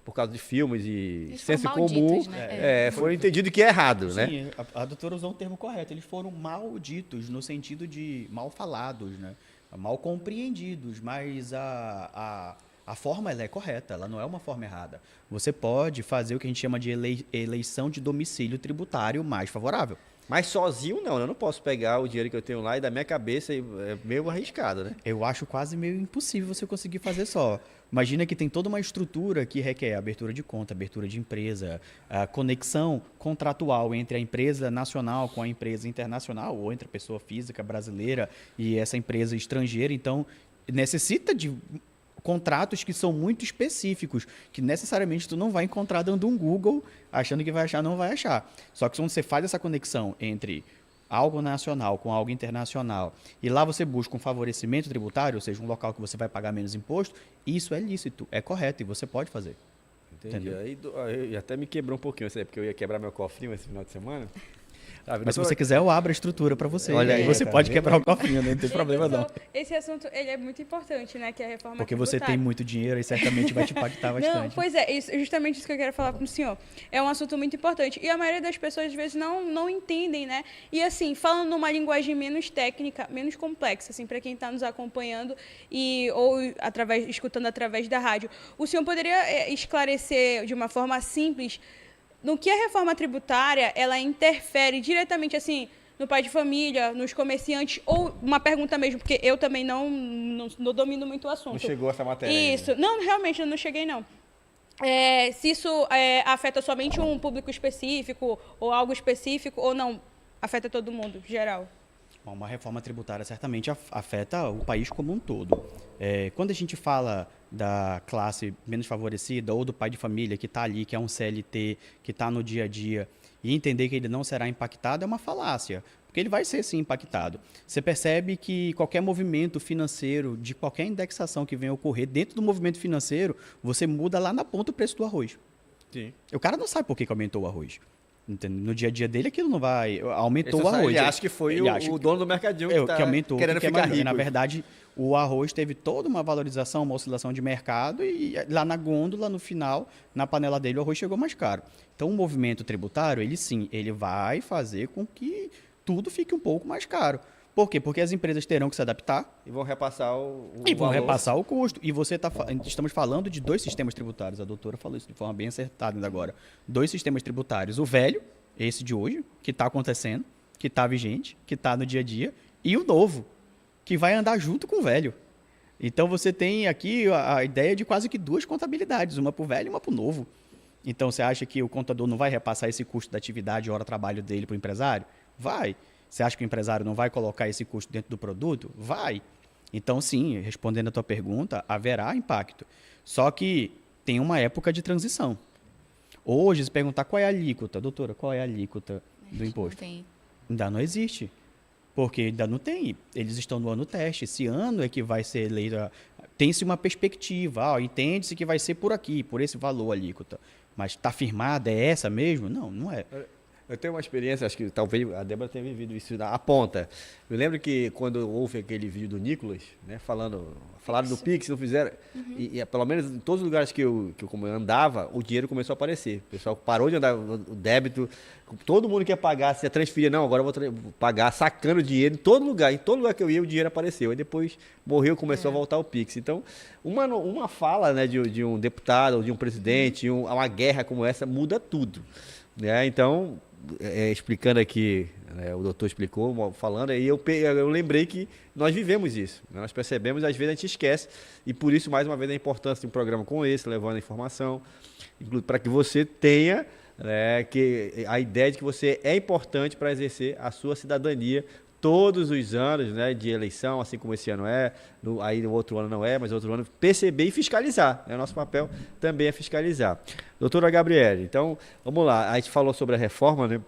por causa de filmes e Eles senso foram comum, malditos, né? foi entendido que é errado, né? Sim, a doutora usou um termo correto. Eles foram malditos, no sentido de mal falados, né? Mal compreendidos, mas a forma ela é correta, ela não é uma forma errada. Você pode fazer o que a gente chama de eleição de domicílio tributário mais favorável. Mas sozinho não, eu não posso pegar o dinheiro que eu tenho lá e da minha cabeça é meio arriscado, né? Eu acho quase meio impossível você conseguir fazer só. Imagina que tem toda uma estrutura que requer abertura de conta, abertura de empresa, a conexão contratual entre a empresa nacional com a empresa internacional, ou entre a pessoa física brasileira e essa empresa estrangeira. Então, necessita de contratos que são muito específicos, que necessariamente tu não vai encontrar dando um Google, achando que vai achar, não vai achar. Só que quando você faz essa conexão entre algo nacional com algo internacional, e lá você busca um favorecimento tributário, ou seja, um local que você vai pagar menos imposto, isso é lícito, é correto e você pode fazer. Entendi. Aí até me quebrou um pouquinho, porque eu ia quebrar meu cofrinho esse final de semana. Mas se você quiser, eu abro a estrutura para você. Olha aí, você tá pode vendo? quebrar o cofrinho, não tem problema não. Esse assunto ele é muito importante, né? Que é a reforma Porque você tributária. tem muito dinheiro e certamente vai te impactar bastante. Não, pois é, justamente isso que eu quero falar com o senhor. É um assunto muito importante. E a maioria das pessoas, às vezes, não entendem, né? E, assim, falando numa linguagem menos técnica, menos complexa, assim, para quem está nos acompanhando ou escutando através da rádio, o senhor poderia esclarecer de uma forma simples no que a reforma tributária ela interfere diretamente, assim, no pai de família, nos comerciantes, ou uma pergunta mesmo, porque eu também não domino muito o assunto. Não chegou essa matéria Isso. ainda. Não, realmente, eu não cheguei, não. Se isso afeta somente um público específico, ou algo específico, ou não, afeta todo mundo, geral. Uma reforma tributária certamente afeta o país como um todo. Quando a gente fala da classe menos favorecida ou do pai de família que está ali, que é um CLT, que está no dia a dia, e entender que ele não será impactado é uma falácia, porque ele vai ser sim impactado. Você percebe que qualquer movimento financeiro, de qualquer indexação que venha ocorrer dentro do movimento financeiro, você muda lá na ponta o preço do arroz. Sim. O cara não sabe por que aumentou o arroz. Entendeu? No dia a dia dele, aquilo não vai... Aumentou o arroz. Ele acha que foi o dono do mercadinho que está aumentou, querendo que ficar mais, rico. na verdade, o arroz teve toda uma valorização, uma oscilação de mercado e lá na gôndola, no final, na panela dele, o arroz chegou mais caro. Então, o movimento tributário, ele vai fazer com que tudo fique um pouco mais caro. Por quê? Porque as empresas terão que se adaptar. E vão repassar repassar o custo. E estamos falando de 2 sistemas tributários. A doutora falou isso de forma bem acertada ainda agora. 2 sistemas tributários. O velho, esse de hoje, que está acontecendo, que está vigente, que está no dia a dia. E o novo, que vai andar junto com o velho. Então, você tem aqui a ideia de quase que 2 contabilidades. Uma para o velho e uma para o novo. Então, você acha que o contador não vai repassar esse custo da atividade, hora de trabalho dele para o empresário? Vai. Você acha que o empresário não vai colocar esse custo dentro do produto? Vai. Então, sim, respondendo a tua pergunta, haverá impacto. Só que tem uma época de transição. Hoje, se perguntar qual é a alíquota, doutora, qual é a alíquota do imposto? Tem. Ainda não existe. Porque ainda não tem. Eles estão no ano teste. Esse ano é que vai ser eleita. Tem-se uma perspectiva. Entende-se que vai ser por aqui, por esse valor alíquota. Mas está firmada, é essa mesmo? Não, não é. Eu tenho uma experiência, acho que talvez a Débora tenha vivido isso na ponta. Eu lembro que quando houve aquele vídeo do Nicolas, né, falaram do Pix, não fizeram, e pelo menos em todos os lugares que eu andava, o dinheiro começou a aparecer. O pessoal parou de andar o débito, todo mundo quer pagar, se transferia, não, agora eu vou pagar, sacando dinheiro em todo lugar que eu ia o dinheiro apareceu. Aí depois morreu, começou a voltar o Pix. Então, uma fala, né, de um deputado ou de um presidente, uma guerra como essa muda tudo. Né? Então, explicando aqui, né, o doutor explicou, falando, aí eu lembrei que nós vivemos isso, né? Nós percebemos, às vezes a gente esquece, e por isso, mais uma vez, a importância de um programa como esse, levando a informação, para que você tenha, né, a ideia de que você é importante para exercer a sua cidadania todos os anos, né, de eleição, assim como esse ano aí no outro ano não é, mas outro ano perceber e fiscalizar, né? Nosso papel também é fiscalizar. Doutora Gabriele, então, vamos lá, a gente falou sobre a reforma, né?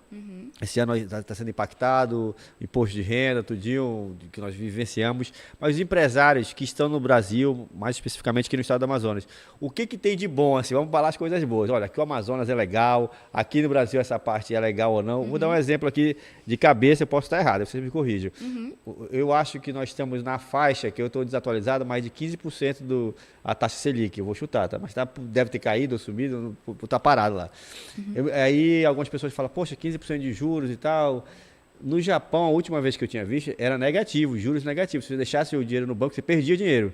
Esse ano está sendo impactado, imposto de renda, tudinho que nós vivenciamos, mas os empresários que estão no Brasil, mais especificamente aqui no estado do Amazonas, o que tem de bom, assim, vamos falar as coisas boas, olha, aqui o Amazonas é legal, aqui no Brasil essa parte é legal ou não, vou dar um exemplo aqui de cabeça, eu posso estar errado, vocês me corrijam. Eu acho que nós estamos na faixa, que eu estou desatualizado, mais de 15% a taxa Selic, eu vou chutar, tá? Mas deve ter caído ou subido, por estar parado lá. Aí algumas pessoas falam, poxa, 15% de juros e tal. No Japão, a última vez que eu tinha visto, era negativo, juros negativos. Se você deixasse o dinheiro no banco, você perdia dinheiro.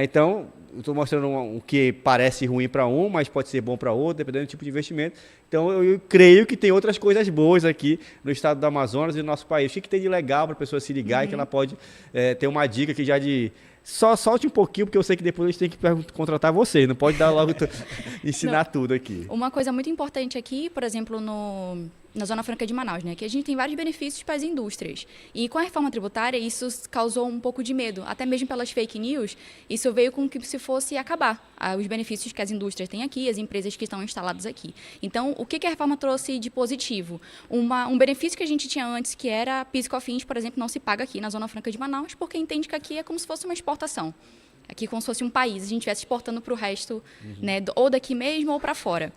Então, eu estou mostrando o que parece ruim para um, mas pode ser bom para outro, dependendo do tipo de investimento. Então, eu creio que tem outras coisas boas aqui no estado do Amazonas e no nosso país. O que tem de legal para a pessoa se ligar e que ela pode ter uma dica aqui já de... Só solte um pouquinho, porque eu sei que depois a gente tem que contratar vocês. Não pode dar logo ensinar tudo aqui. Uma coisa muito importante aqui, por exemplo, na Zona Franca de Manaus, né? Que a gente tem vários benefícios para as indústrias. E com a reforma tributária, isso causou um pouco de medo. Até mesmo pelas fake news, isso veio com que se fosse acabar os benefícios que as indústrias têm aqui, as empresas que estão instaladas aqui. Então, o que a reforma trouxe de positivo? Um benefício que a gente tinha antes, que era PIS e COFINS, por exemplo, não se paga aqui na Zona Franca de Manaus, porque entende que aqui é como se fosse uma exportação. Aqui como se fosse um país, a gente estivesse exportando para o resto, né, ou daqui mesmo ou para fora.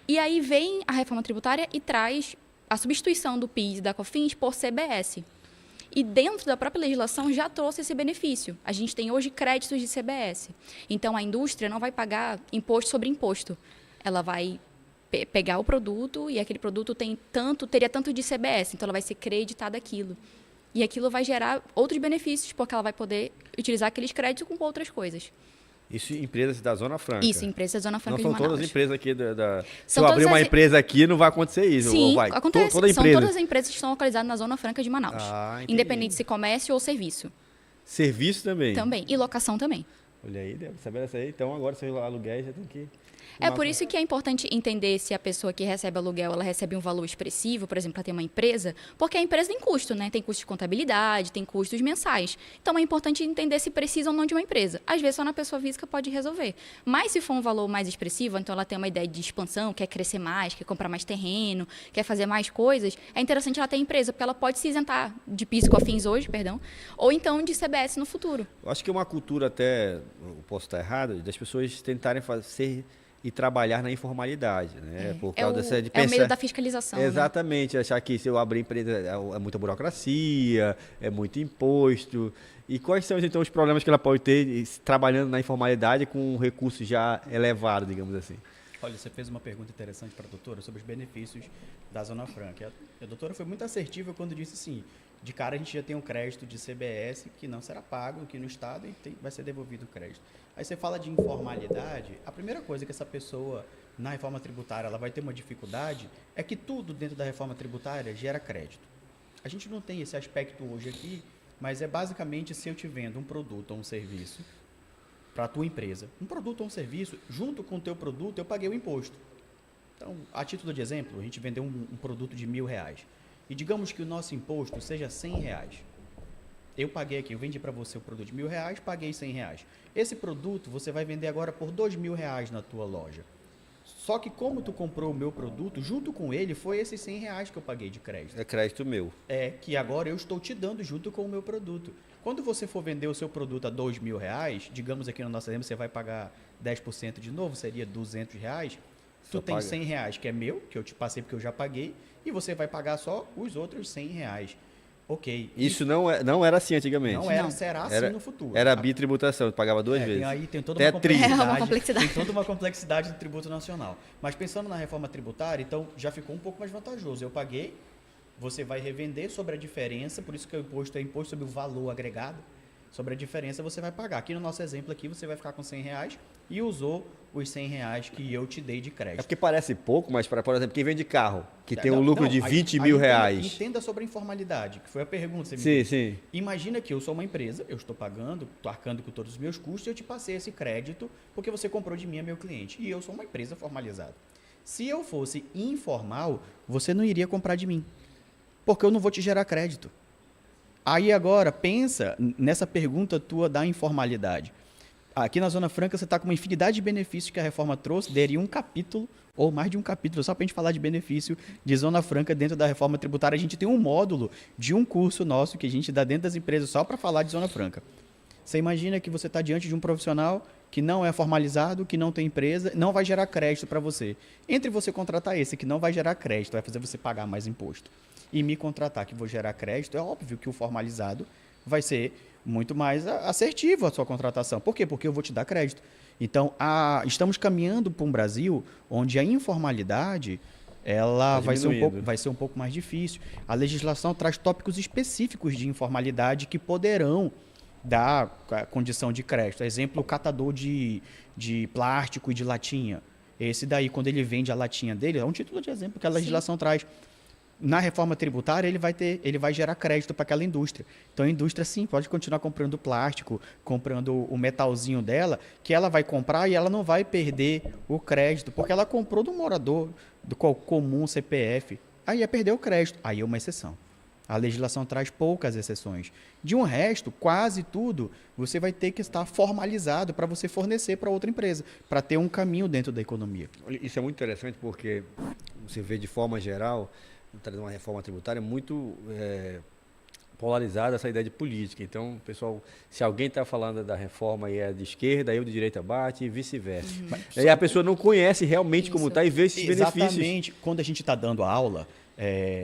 E aí vem a reforma tributária e traz a substituição do PIS e da COFINS por CBS. E dentro da própria legislação já trouxe esse benefício. A gente tem hoje créditos de CBS. Então, a indústria não vai pagar imposto sobre imposto. Ela vai pegar o produto e aquele produto teria tanto de CBS, então ela vai ser creditada aquilo. E aquilo vai gerar outros benefícios, porque ela vai poder utilizar aqueles créditos com outras coisas. Isso em empresas da Zona Franca? Isso, empresas da Zona Franca de Não Manaus. são todas as empresas aqui Se eu abrir uma empresa aqui, não vai acontecer isso? Sim, ou vai? acontece. Toda são empresa. todas as empresas que estão localizadas na Zona Franca de Manaus. Independente se comércio ou serviço. Serviço também? Também. E locação também. Olha aí, deve saber essa aí. Então, agora, se eu aluguel, já tem que... É por isso que é importante entender se a pessoa que recebe aluguel, ela recebe um valor expressivo, por exemplo, ela tem uma empresa, porque a empresa tem custo, né? Tem custo de contabilidade, tem custos mensais. Então, é importante entender se precisa ou não de uma empresa. Às vezes, só na pessoa física pode resolver. Mas, se for um valor mais expressivo, então ela tem uma ideia de expansão, quer crescer mais, quer comprar mais terreno, quer fazer mais coisas, é interessante ela ter empresa, porque ela pode se isentar de PIS e COFINS hoje, ou então de CBS no futuro. Eu acho que é uma cultura até, eu posso estar errado, das pessoas tentarem e trabalhar na informalidade, né? Por causa dessa, de é o medo da fiscalização, né? Exatamente, achar que se eu abrir empresa é muita burocracia, é muito imposto. E quais são, então, os problemas que ela pode ter trabalhando na informalidade com um recurso já elevado, digamos assim? Olha, você fez uma pergunta interessante para a doutora sobre os benefícios da Zona Franca. A doutora foi muito assertiva quando disse assim, de cara a gente já tem um crédito de CBS que não será pago aqui no Estado e vai ser devolvido o crédito. Aí você fala de informalidade, a primeira coisa que essa pessoa, na reforma tributária, ela vai ter uma dificuldade é que tudo dentro da reforma tributária gera crédito. A gente não tem esse aspecto hoje aqui, mas é basicamente se eu te vendo um produto ou um serviço para a tua empresa, um produto ou um serviço, junto com o teu produto eu paguei o imposto. Então, a título de exemplo, a gente vendeu um produto de R$1.000 e digamos que o nosso imposto seja R$100. Eu paguei aqui, eu vendi para você o produto de R$1.000, paguei R$100. Esse produto você vai vender agora por R$2.000 na tua loja. Só que como tu comprou o meu produto, junto com ele foi esses R$100 que eu paguei de crédito. É crédito meu. É, que agora eu estou te dando junto com o meu produto. Quando você for vender o seu produto a R$2.000, digamos aqui no nosso exemplo, você vai pagar 10% de novo, seria R$200. Tu tem R$100 que é meu, que eu te passei porque eu já paguei, e você vai pagar só os outros R$100. Ok. Isso não era assim antigamente. Não era, será assim no futuro. Era bitributação, tu pagava duas vezes. Aí tem toda Até uma complexidade, uma complexidade. tem toda uma complexidade do tributo nacional. Mas pensando na reforma tributária, então já ficou um pouco mais vantajoso. Eu paguei, você vai revender sobre a diferença, por isso que o imposto é imposto sobre o valor agregado. Sobre a diferença você vai pagar. Aqui no nosso exemplo aqui, você vai ficar com R$100 e usou os R$100 que eu te dei de crédito. É porque parece pouco, mas, por exemplo, quem vende carro, que tem um lucro de R$20.000. Entenda sobre a informalidade, que foi a pergunta. Você me Sim, fez. sim. Imagina que eu sou uma empresa, eu estou pagando, estou arcando com todos os meus custos e eu te passei esse crédito porque você comprou de mim, é meu cliente. E eu sou uma empresa formalizada. Se eu fosse informal, você não iria comprar de mim, porque eu não vou te gerar crédito. Aí agora, pensa nessa pergunta tua da informalidade. Aqui na Zona Franca você está com uma infinidade de benefícios que a reforma trouxe, daria um capítulo, ou mais de um capítulo, só para a gente falar de benefício de Zona Franca dentro da reforma tributária. A gente tem um módulo de um curso nosso que a gente dá dentro das empresas só para falar de Zona Franca. Você imagina que você está diante de um profissional que não é formalizado, que não tem empresa, não vai gerar crédito para você. Entre você contratar esse que não vai gerar crédito, vai fazer você pagar mais imposto, e me contratar que vou gerar crédito, é óbvio que o formalizado vai ser muito mais assertivo a sua contratação. Por quê? Porque eu vou te dar crédito. Então, estamos caminhando para um Brasil onde a informalidade ela vai ser um pouco mais difícil. A legislação traz tópicos específicos de informalidade que poderão dar a condição de crédito. Exemplo, o catador de plástico e de latinha. Esse daí, quando ele vende a latinha dele, é um título de exemplo que a legislação traz. Na reforma tributária, ele vai gerar crédito para aquela indústria. Então, a indústria, sim, pode continuar comprando plástico, comprando o metalzinho dela, que ela vai comprar e ela não vai perder o crédito, porque ela comprou do morador, do comum CPF. Aí ia perder o crédito. Aí é uma exceção. A legislação traz poucas exceções. De um resto, quase tudo, você vai ter que estar formalizado para você fornecer para outra empresa, para ter um caminho dentro da economia. Isso é muito interessante porque você vê de forma geral, trazendo uma reforma tributária muito polarizada essa ideia de política. Então, pessoal, se alguém está falando da reforma e é de esquerda, aí o de direita bate e vice-versa. E aí a pessoa não conhece realmente como está e vê esses benefícios. Exatamente. Quando a gente está dando a aula,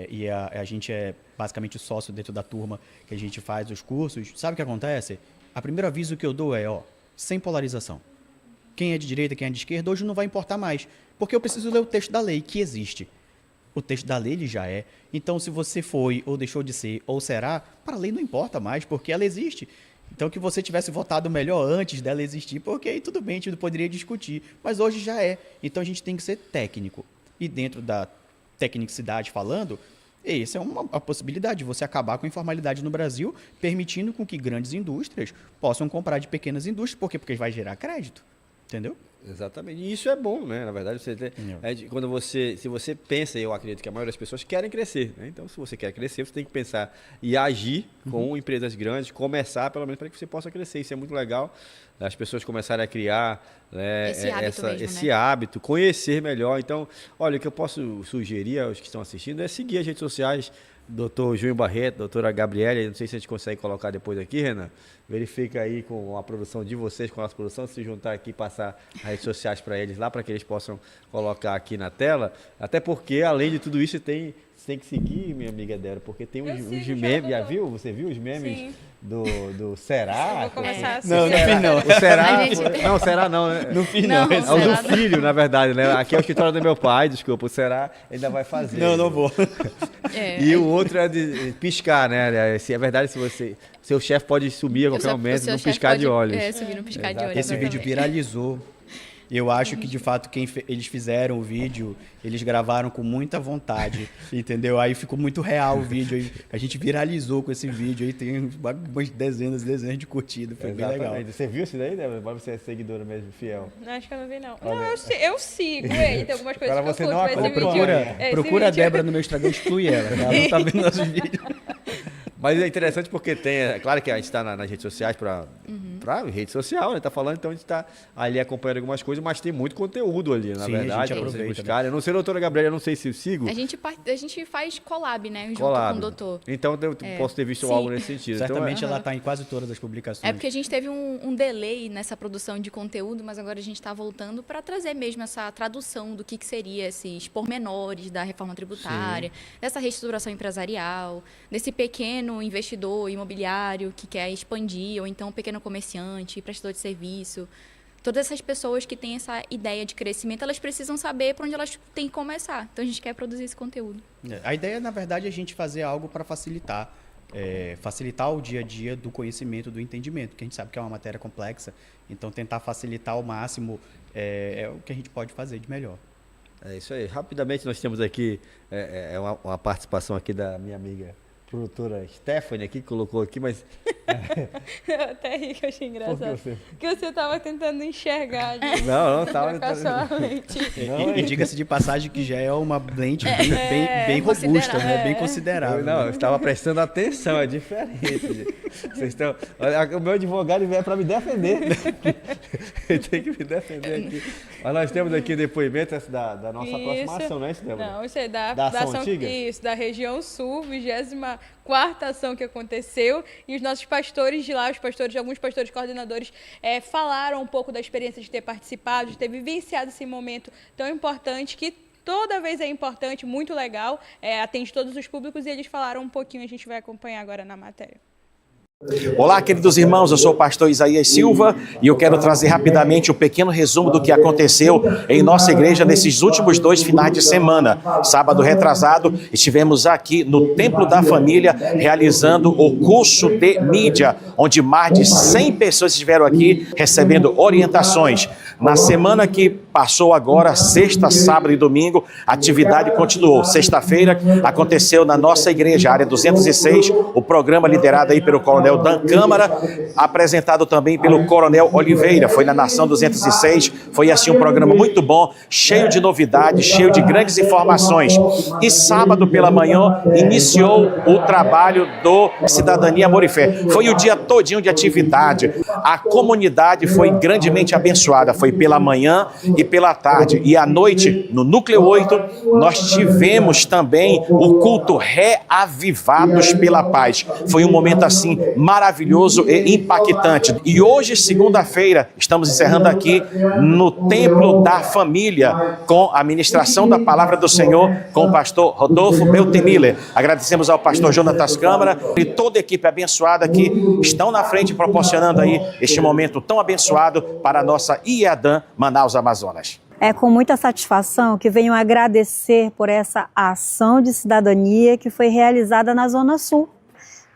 e a gente é basicamente sócio dentro da turma que a gente faz os cursos, sabe o que acontece? A primeiro aviso que eu dou é, sem polarização. Quem é de direita, quem é de esquerda, hoje não vai importar mais, porque eu preciso ler o texto da lei, que existe. O texto da lei ele já é. Então, se você foi, ou deixou de ser, ou será, para a lei não importa mais, porque ela existe. Então, que você tivesse votado melhor antes dela existir, porque aí tudo bem, a gente poderia discutir. Mas hoje já é. Então, a gente tem que ser técnico. E dentro da tecnicidade falando, essa é uma possibilidade de você acabar com a informalidade no Brasil, permitindo com que grandes indústrias possam comprar de pequenas indústrias. Por quê? Porque vai gerar crédito. Entendeu? Exatamente. E isso é bom, né? Na verdade, quando se você pensa, e eu acredito que a maioria das pessoas querem crescer, né? Então, se você quer crescer, você tem que pensar e agir com empresas grandes, começar pelo menos para que você possa crescer. Isso é muito legal. As pessoas começarem a criar esse hábito, conhecer melhor. Então, olha, o que eu posso sugerir aos que estão assistindo é seguir as redes sociais doutor Júnior Barreto, doutora Gabriela, não sei se a gente consegue colocar depois aqui, Renan. Verifica aí com a produção de vocês, com a nossa produção, se juntar aqui, passar as redes sociais para eles lá, para que eles possam colocar aqui na tela. Até porque, além de tudo isso, você tem que seguir, minha amiga Débora, porque tem uns memes, já viu? Você viu os memes do Será? Eu vou começar assim. Não, não fiz não. O Será, gente... não, Será não, né? Não fiz Não, não. É o do filho, na verdade, né? Aqui é o escritório do meu pai, desculpa, o Será ainda vai fazer. Não vou. E o outro é de piscar, né? Se é verdade, se seu chefe pode sumir a qualquer momento num piscar de olhos. Subir num piscar de olhos. Esse vídeo viralizou. Eu acho que, de fato, eles fizeram o vídeo, eles gravaram com muita vontade, entendeu? Aí ficou muito real o vídeo. Aí a gente viralizou com esse vídeo. Aí tem umas dezenas de curtidas. Foi bem legal. Você viu isso daí, Débora? Você é seguidora mesmo, fiel. Acho que eu não vi, não. Não, eu sigo ele. Tem algumas coisas Agora que você eu não curto. Esse vídeo. Procura a Débora no meu Instagram, exclui ela. Ela não tá vendo nossos vídeos. Mas é interessante porque tem, é claro que a gente está nas redes sociais para rede social, né? Tá falando, então a gente está ali acompanhando algumas coisas, mas tem muito conteúdo ali, na Sim, verdade, a gente para vocês aproveita, buscarem. Eu não sei, doutora Gabriela, eu não sei se eu sigo. A gente faz collab, né? Junto Collab. com o doutor. Então eu posso ter visto Sim. algo nesse sentido. Certamente Então, ela tá em quase todas as publicações. É porque a gente teve um delay nessa produção de conteúdo, mas agora a gente está voltando para trazer mesmo essa tradução do que seria esses pormenores da reforma tributária, dessa reestruturação empresarial, desse pequeno investidor imobiliário que quer expandir, ou então pequeno comerciante, prestador de serviço. Todas essas pessoas que têm essa ideia de crescimento, elas precisam saber para onde elas têm que começar. Então a gente quer produzir esse conteúdo. A ideia, na verdade, é a gente fazer algo para facilitar. Facilitar o dia a dia do conhecimento, do entendimento, porque a gente sabe que é uma matéria complexa, então tentar facilitar ao máximo é o que a gente pode fazer de melhor. é isso aí. Rapidamente nós temos aqui uma participação aqui da minha amiga produtora Stephanie aqui, que colocou aqui, mas... Eu até ri, que eu achei engraçado. Que você tava tentando enxergar. Não, tava... Com a sua lente. E diga-se de passagem que já é uma lente bem robusta, né? Bem considerável. Não, eu estava prestando atenção, é diferente. Vocês estão... Olha, o meu advogado vier para me defender. Ele tem que me defender aqui. Mas nós temos aqui o depoimento da nossa aproximação, não é isso, Débora? Não, isso é da ação antiga? Isso, da região sul, 24ª ação que aconteceu. E os nossos pastores de lá, alguns pastores coordenadores, falaram um pouco da experiência de ter participado, de ter vivenciado esse momento tão importante, que toda vez é importante, muito legal, atende todos os públicos, e eles falaram um pouquinho, a gente vai acompanhar agora na matéria. Olá, queridos irmãos, eu sou o pastor Isaías Silva e eu quero trazer rapidamente um pequeno resumo do que aconteceu em nossa igreja nesses últimos 2 finais de semana. Sábado retrasado, estivemos aqui no Templo da Família realizando o curso de mídia, onde mais de 100 pessoas estiveram aqui recebendo orientações. Na semana que passou agora, sexta, sábado e domingo, a atividade continuou. Sexta-feira aconteceu na nossa igreja, área 206, o programa liderado aí pelo Coronel Dan Câmara, apresentado também pelo Coronel Oliveira. Foi na Nação 206, foi assim um programa muito bom, cheio de novidades, cheio de grandes informações. E sábado pela manhã iniciou o trabalho do Cidadania Amor e Fé. Foi o dia todinho de atividade. A comunidade foi grandemente abençoada. Foi pela manhã e pela tarde. E à noite, no Núcleo 8, nós tivemos também o culto Reavivados pela Paz. Foi um momento assim maravilhoso e impactante. E hoje, segunda-feira, estamos encerrando aqui no Templo da Família com a ministração da Palavra do Senhor com o pastor Rodolfo Beltemiller. Agradecemos ao pastor Jonatas Câmara e toda a equipe abençoada que estão na frente proporcionando aí este momento tão abençoado para a nossa IEADAN Manaus Amazonas. É com muita satisfação que venho agradecer por essa ação de cidadania que foi realizada na Zona Sul,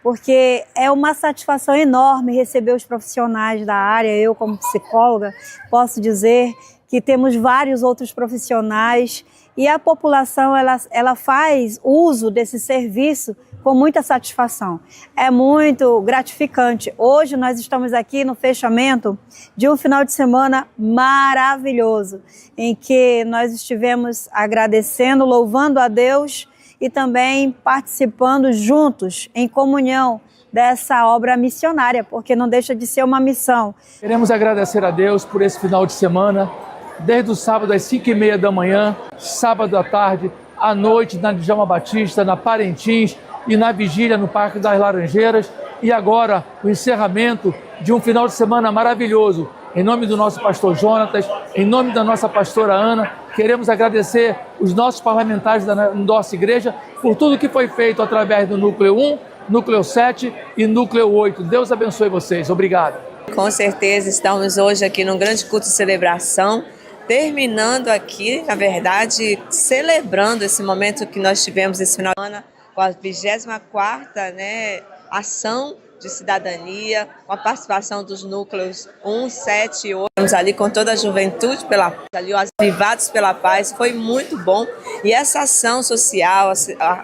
porque é uma satisfação enorme receber os profissionais da área. Eu, como psicóloga, posso dizer que temos vários outros profissionais e a população ela faz uso desse serviço com muita satisfação. É muito gratificante. Hoje nós estamos aqui no fechamento de um final de semana maravilhoso, em que nós estivemos agradecendo, louvando a Deus e também participando juntos, em comunhão, dessa obra missionária, porque não deixa de ser uma missão. Queremos agradecer a Deus por esse final de semana, desde o sábado às 5h30 da manhã, sábado à tarde, à noite na Djalma Batista, na Parintins, e na vigília no Parque das Laranjeiras e agora o encerramento de um final de semana maravilhoso. Em nome do nosso pastor Jonatas, em nome da nossa pastora Ana, queremos agradecer os nossos parlamentares da nossa igreja por tudo que foi feito através do Núcleo 1, Núcleo 7 e Núcleo 8. Deus abençoe vocês. Obrigado. Com certeza, estamos hoje aqui num grande culto de celebração, terminando aqui, na verdade, celebrando esse momento que nós tivemos esse final de semana, com a 24ª, ação de cidadania, com a participação dos núcleos 1, 7 e 8. Estamos ali com toda a juventude pela paz, ali, os Avivados pela Paz, foi muito bom. E essa ação social,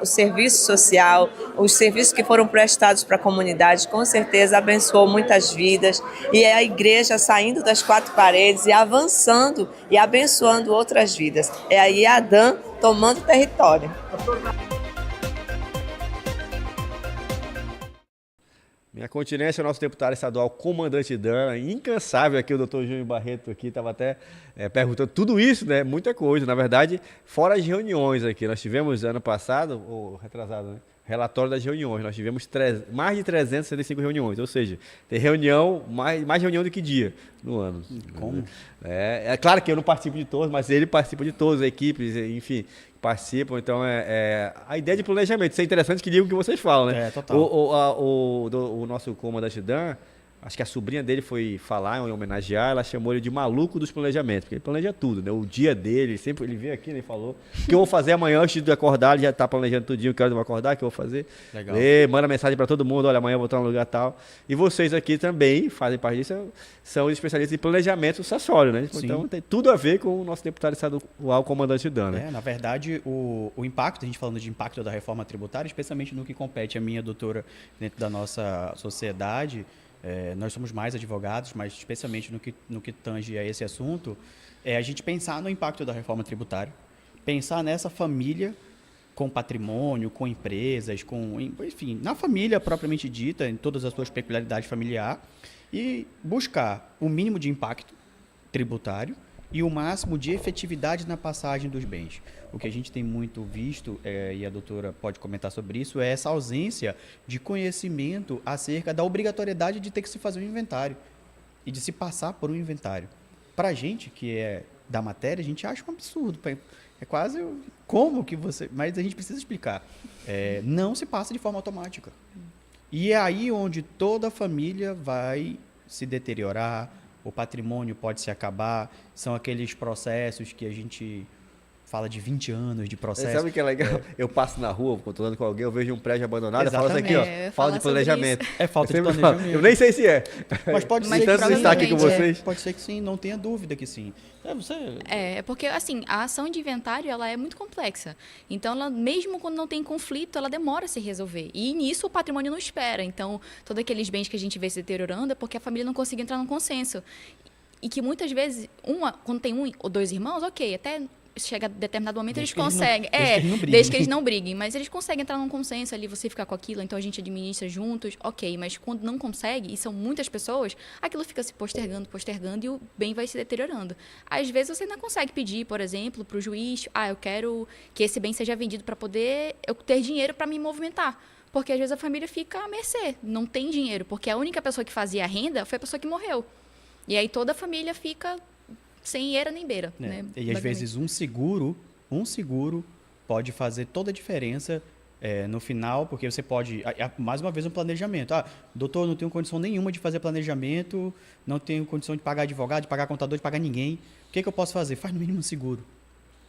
o serviço social, os serviços que foram prestados para a comunidade, com certeza abençoou muitas vidas. E a igreja saindo das 4 paredes e avançando e abençoando outras vidas. É aí a ADAM tomando território. Minha continência, o nosso deputado estadual, comandante Dan, incansável aqui, o doutor Júnior Barreto aqui, estava até perguntando tudo isso, né? Muita coisa, na verdade, fora as reuniões aqui. Nós tivemos ano passado, ou retrasado, né? Relatório das reuniões. Nós tivemos mais de 365 reuniões, ou seja, tem reunião, mais reunião do que dia no ano. Como? É claro que eu não participo de todos, mas ele participa de todas as equipes, enfim, participam. Então, a ideia de planejamento. Isso é interessante que diga o que vocês falam, né? Total. O nosso comandante Dan, acho que a sobrinha dele foi falar, em homenagear, ela chamou ele de maluco dos planejamentos, porque ele planeja tudo, né? O dia dele, sempre ele veio aqui, ele falou, o que eu vou fazer amanhã antes de acordar, ele já está planejando tudinho, que horas eu vou acordar, o que eu vou fazer. Legal. Manda mensagem para todo mundo, olha, amanhã eu vou estar no lugar tal. E vocês aqui também fazem parte disso, são especialistas em planejamento sucessório, né? Sim. Então tem tudo a ver com o nosso deputado estadual, comandante Dan, né? Na verdade, o impacto, a gente falando de impacto da reforma tributária, especialmente no que compete a minha doutora dentro da nossa sociedade, nós somos mais advogados, mas especialmente no que tange a esse assunto, a gente pensar no impacto da reforma tributária, pensar nessa família com patrimônio, com empresas, enfim, na família propriamente dita, em todas as suas peculiaridades familiares, e buscar o mínimo de impacto tributário e o máximo de efetividade na passagem dos bens. O que a gente tem muito visto, e a doutora pode comentar sobre isso, é essa ausência de conhecimento acerca da obrigatoriedade de ter que se fazer um inventário e de se passar por um inventário. Para a gente, que é da matéria, a gente acha um absurdo. É quase como que você... Mas a gente precisa explicar. Não se passa de forma automática. E é aí onde toda a família vai se deteriorar, o patrimônio pode se acabar, são aqueles processos que a gente fala de 20 anos de processo. Sabe o que é legal? Eu passo na rua, quando estou andando com alguém, eu vejo um prédio abandonado, Exatamente. eu falo isso aqui, falta de planejamento. É falta de Eu planejamento. Eu nem sei se é. Mas pode Mas ser tanto estar aqui com vocês. Pode ser que sim, não tenha dúvida que sim. Porque, assim, a ação de inventário, ela é muito complexa. Então, ela, mesmo quando não tem conflito, ela demora a se resolver. E nisso o patrimônio não espera. Então, todos aqueles bens que a gente vê se deteriorando é porque a família não consegue entrar num consenso. E que muitas vezes, quando tem 1 ou 2 irmãos, ok, até chega a determinado momento eles conseguem. Desde que eles não briguem. Mas eles conseguem entrar num consenso ali, você ficar com aquilo, então a gente administra juntos, ok. Mas quando não consegue, e são muitas pessoas, aquilo fica se postergando e o bem vai se deteriorando. Às vezes você ainda consegue pedir, por exemplo, para o juiz, eu quero que esse bem seja vendido para poder eu ter dinheiro para me movimentar. Porque às vezes a família fica à mercê, não tem dinheiro, porque a única pessoa que fazia a renda foi a pessoa que morreu. E aí toda a família fica sem eira nem beira. Né? E às vezes um seguro pode fazer toda a diferença no final, porque você pode, mais uma vez, um planejamento. Doutor, não tenho condição nenhuma de fazer planejamento, não tenho condição de pagar advogado, de pagar contador, de pagar ninguém. O que eu posso fazer? Faz no mínimo um seguro.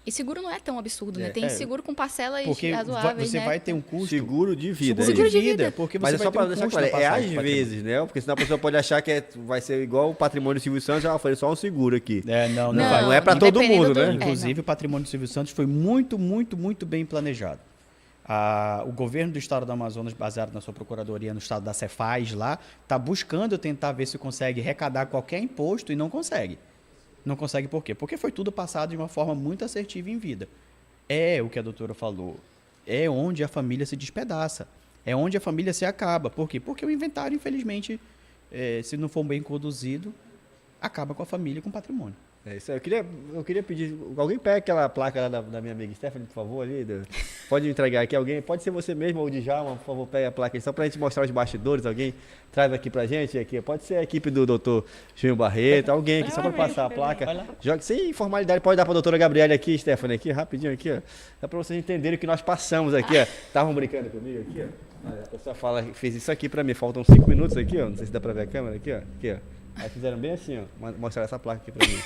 E seguro não é tão absurdo, né? Tem seguro com parcelas porque razoáveis, você né? vai ter um custo. Seguro de vida. Seguro de vida. Porque Mas você é só vai para ter um deixar custo claro, na às passagem, vezes, né? Porque senão a pessoa pode achar que vai ser igual o patrimônio do Silvio Santos, eu falei só um seguro aqui. Não vai. Não é para todo mundo, né? Inclusive, o patrimônio do Silvio Santos foi muito, muito, muito bem planejado. O governo do estado do Amazonas, baseado na sua procuradoria no estado da Cefaz lá, está buscando tentar ver se consegue arrecadar qualquer imposto e não consegue. Não consegue por quê? Porque foi tudo passado de uma forma muito assertiva em vida. É o que a doutora falou. É onde a família se despedaça. É onde a família se acaba. Por quê? Porque o inventário, infelizmente, se não for bem conduzido, acaba com a família e com o patrimônio. É isso aí. Eu queria pedir. Alguém pega aquela placa lá da minha amiga Stephanie, por favor, ali. Pode entregar aqui alguém. Pode ser você mesmo ou o Djalma, por favor, pega a placa aí, só pra gente mostrar os bastidores. Alguém traz aqui pra gente. Aqui. Pode ser a equipe do doutor Júnior Barreto, alguém aqui, só pra passar a placa. Joga sem informalidade. Pode dar pra doutora Gabriele aqui, Stephanie, aqui, rapidinho aqui, ó. Dá pra vocês entenderem o que nós passamos aqui, ó. Estavam brincando comigo aqui, ó. A pessoa fala, fez isso aqui pra mim. Faltam 5 minutos aqui, ó. Não sei se dá pra ver a câmera aqui, ó. Aqui, ó. Aí fizeram bem assim, ó. Mostrar essa placa aqui pra mim.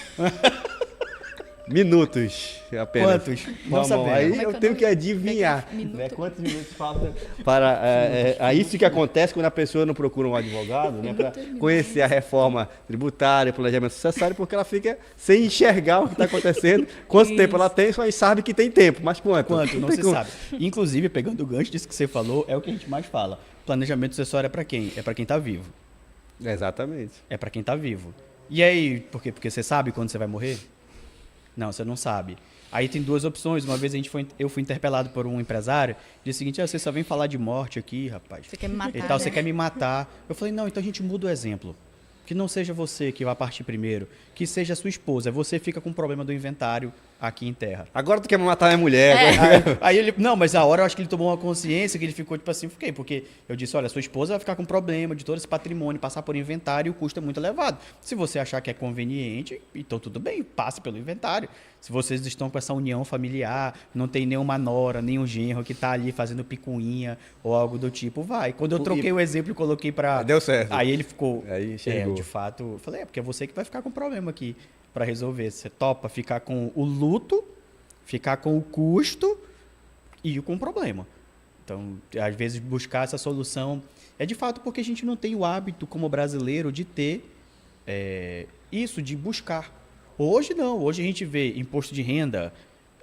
Minutos apenas. Quantos? Não sabemos. Aí eu tenho que adivinhar, né, quantos minutos faltam para isso que acontece quando a pessoa não procura um advogado, né, para conhecer a reforma tributária, planejamento sucessório, porque ela fica sem enxergar o que está acontecendo, quanto tempo ela tem, só sabe que tem tempo, mas quanto? Quanto? Não se sabe. Inclusive, pegando o gancho disso que você falou, é o que a gente mais fala. Planejamento sucessório é para quem? É para quem está vivo. Exatamente. É para quem está vivo. E aí, por quê? Porque você sabe quando você vai morrer? Não, você não sabe. Aí tem duas opções. Uma vez eu fui interpelado por um empresário, disse o seguinte: você só vem falar de morte aqui, rapaz. Você quer me matar, e tal, né? Você quer me matar. Eu falei, não, então a gente muda o exemplo. Que não seja você que vai partir primeiro, que seja a sua esposa. Você fica com o problema do inventário aqui em terra. Agora tu quer me matar minha mulher. Aí ele, não, mas a hora eu acho que ele tomou uma consciência que ele ficou tipo assim, fiquei, porque eu disse, olha, sua esposa vai ficar com problema de todo esse patrimônio, passar por inventário, o custo é muito elevado. Se você achar que é conveniente, então tudo bem, passe pelo inventário. Se vocês estão com essa união familiar, não tem nenhuma nora, nenhum genro que tá ali fazendo picuinha ou algo do tipo, vai. Quando eu troquei o exemplo e coloquei pra... Deu certo. Aí ele ficou... Aí chegou. De fato, eu falei, porque é você que vai ficar com problema aqui para resolver. Você topa ficar com o luto, ficar com o custo e com o problema. Então, às vezes, buscar essa solução é de fato porque a gente não tem o hábito, como brasileiro, de ter isso, de buscar. Hoje não. Hoje a gente vê imposto de renda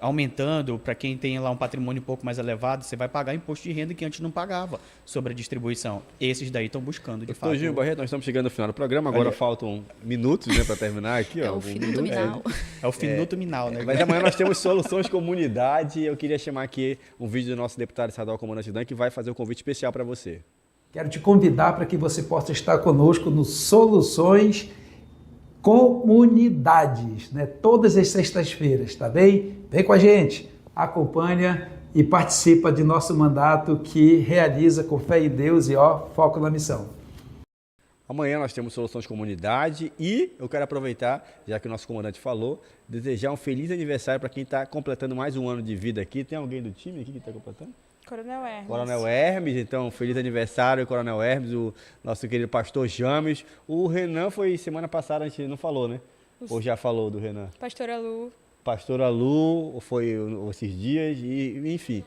aumentando. Para quem tem lá um patrimônio um pouco mais elevado, você vai pagar imposto de renda que antes não pagava sobre a distribuição. Esses daí estão buscando, de fato. Júnior Barreto, nós estamos chegando no final do programa. Agora faltam minutos, né, para terminar aqui. É ó, o finuto minal. É o finuto minal, né? Mas amanhã nós temos Soluções Comunidade. Eu queria chamar aqui um vídeo do nosso deputado estadual, comandante Dan, que vai fazer um convite especial para você. Quero te convidar para que você possa estar conosco no Soluções Comunidades, né? Todas as sextas-feiras, tá bem? Vem com a gente, acompanha e participa de nosso mandato que realiza com fé em Deus e foco na missão. Amanhã nós temos Soluções Comunidade e eu quero aproveitar, já que o nosso comandante falou, desejar um feliz aniversário para quem está completando mais um ano de vida aqui. Tem alguém do time aqui que está completando? Coronel Hermes. Coronel Hermes, então, feliz aniversário, Coronel Hermes, o nosso querido pastor James. O Renan foi semana passada, a gente não falou, né? Ou já falou do Renan? Pastora Lu. Pastora Lu, foi esses dias, e enfim.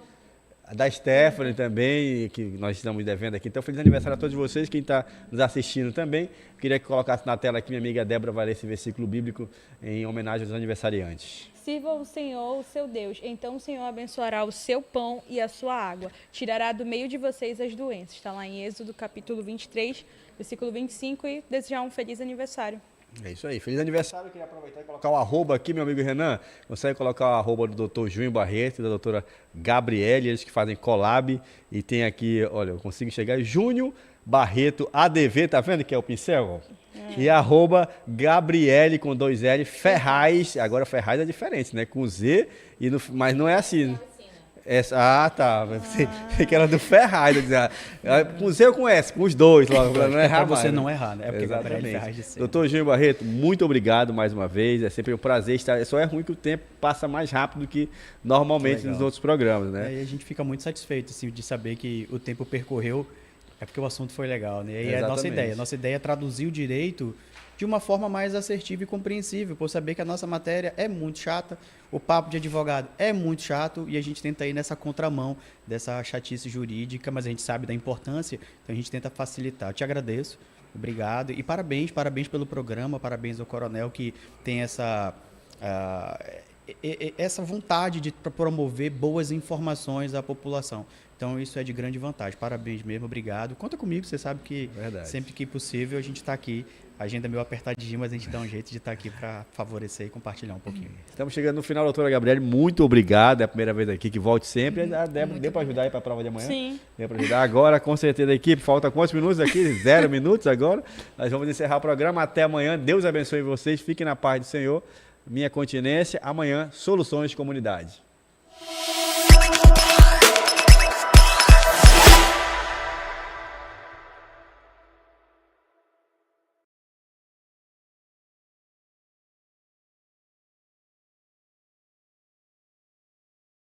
Da Stephanie também, que nós estamos devendo aqui. Então, feliz aniversário a todos vocês, quem está nos assistindo também. Queria que colocasse na tela aqui, minha amiga Débora vai ler esse versículo bíblico em homenagem aos aniversariantes. Sirva o Senhor, o seu Deus, então o Senhor abençoará o seu pão e a sua água, tirará do meio de vocês as doenças. Está lá em Êxodo, capítulo 23, versículo 25, e desejar um feliz aniversário. É isso aí, feliz aniversário. Eu queria aproveitar e colocar o arroba aqui, meu amigo Renan. Consegue colocar o arroba do doutor Júnior Barreto e da doutora Gabriele, eles que fazem collab. E tem aqui, olha, eu consigo chegar, Júnior Barreto ADV, tá vendo que é o pincel? E arroba Gabriele com 2 L Ferraz. Agora Ferraz é diferente, né? Com Z, mas não é assim. Tá. Pensei que era do Ferraz. Com Z ou com S? Com os dois, logo, para não errar. Para você mais, não né? errar, né? É porque Gabriele Ferraz de ser. Doutor Júnior Barreto, muito obrigado mais uma vez. É sempre um prazer estar. Só é ruim que o tempo passa mais rápido do que normalmente nos outros programas, né? E a gente fica muito satisfeito assim, de saber que o tempo percorreu. É porque o assunto foi legal, né? E é a nossa ideia. Nossa ideia é traduzir o direito de uma forma mais assertiva e compreensível, por saber que a nossa matéria é muito chata, o papo de advogado é muito chato e a gente tenta ir nessa contramão dessa chatice jurídica, mas a gente sabe da importância, então a gente tenta facilitar. Eu te agradeço, obrigado e parabéns pelo programa, parabéns ao Coronel que tem essa vontade de promover boas informações à população. Então, isso é de grande vantagem. Parabéns mesmo, obrigado. Conta comigo, você sabe que sempre que possível a gente está aqui. A agenda é meio apertadinha, mas a gente dá um jeito de estar aqui para favorecer e compartilhar um pouquinho. Estamos chegando no final, doutora Gabriele. Muito obrigado. É a primeira vez aqui, que volte sempre. Deu para ajudar aí para a prova de amanhã? Sim. Deu para ajudar. Agora, com certeza, a equipe. Falta quantos minutos aqui? 0 minutos agora. Nós vamos encerrar o programa. Até amanhã. Deus abençoe vocês. Fiquem na paz do Senhor. minha continência. Amanhã, Soluções Comunidade.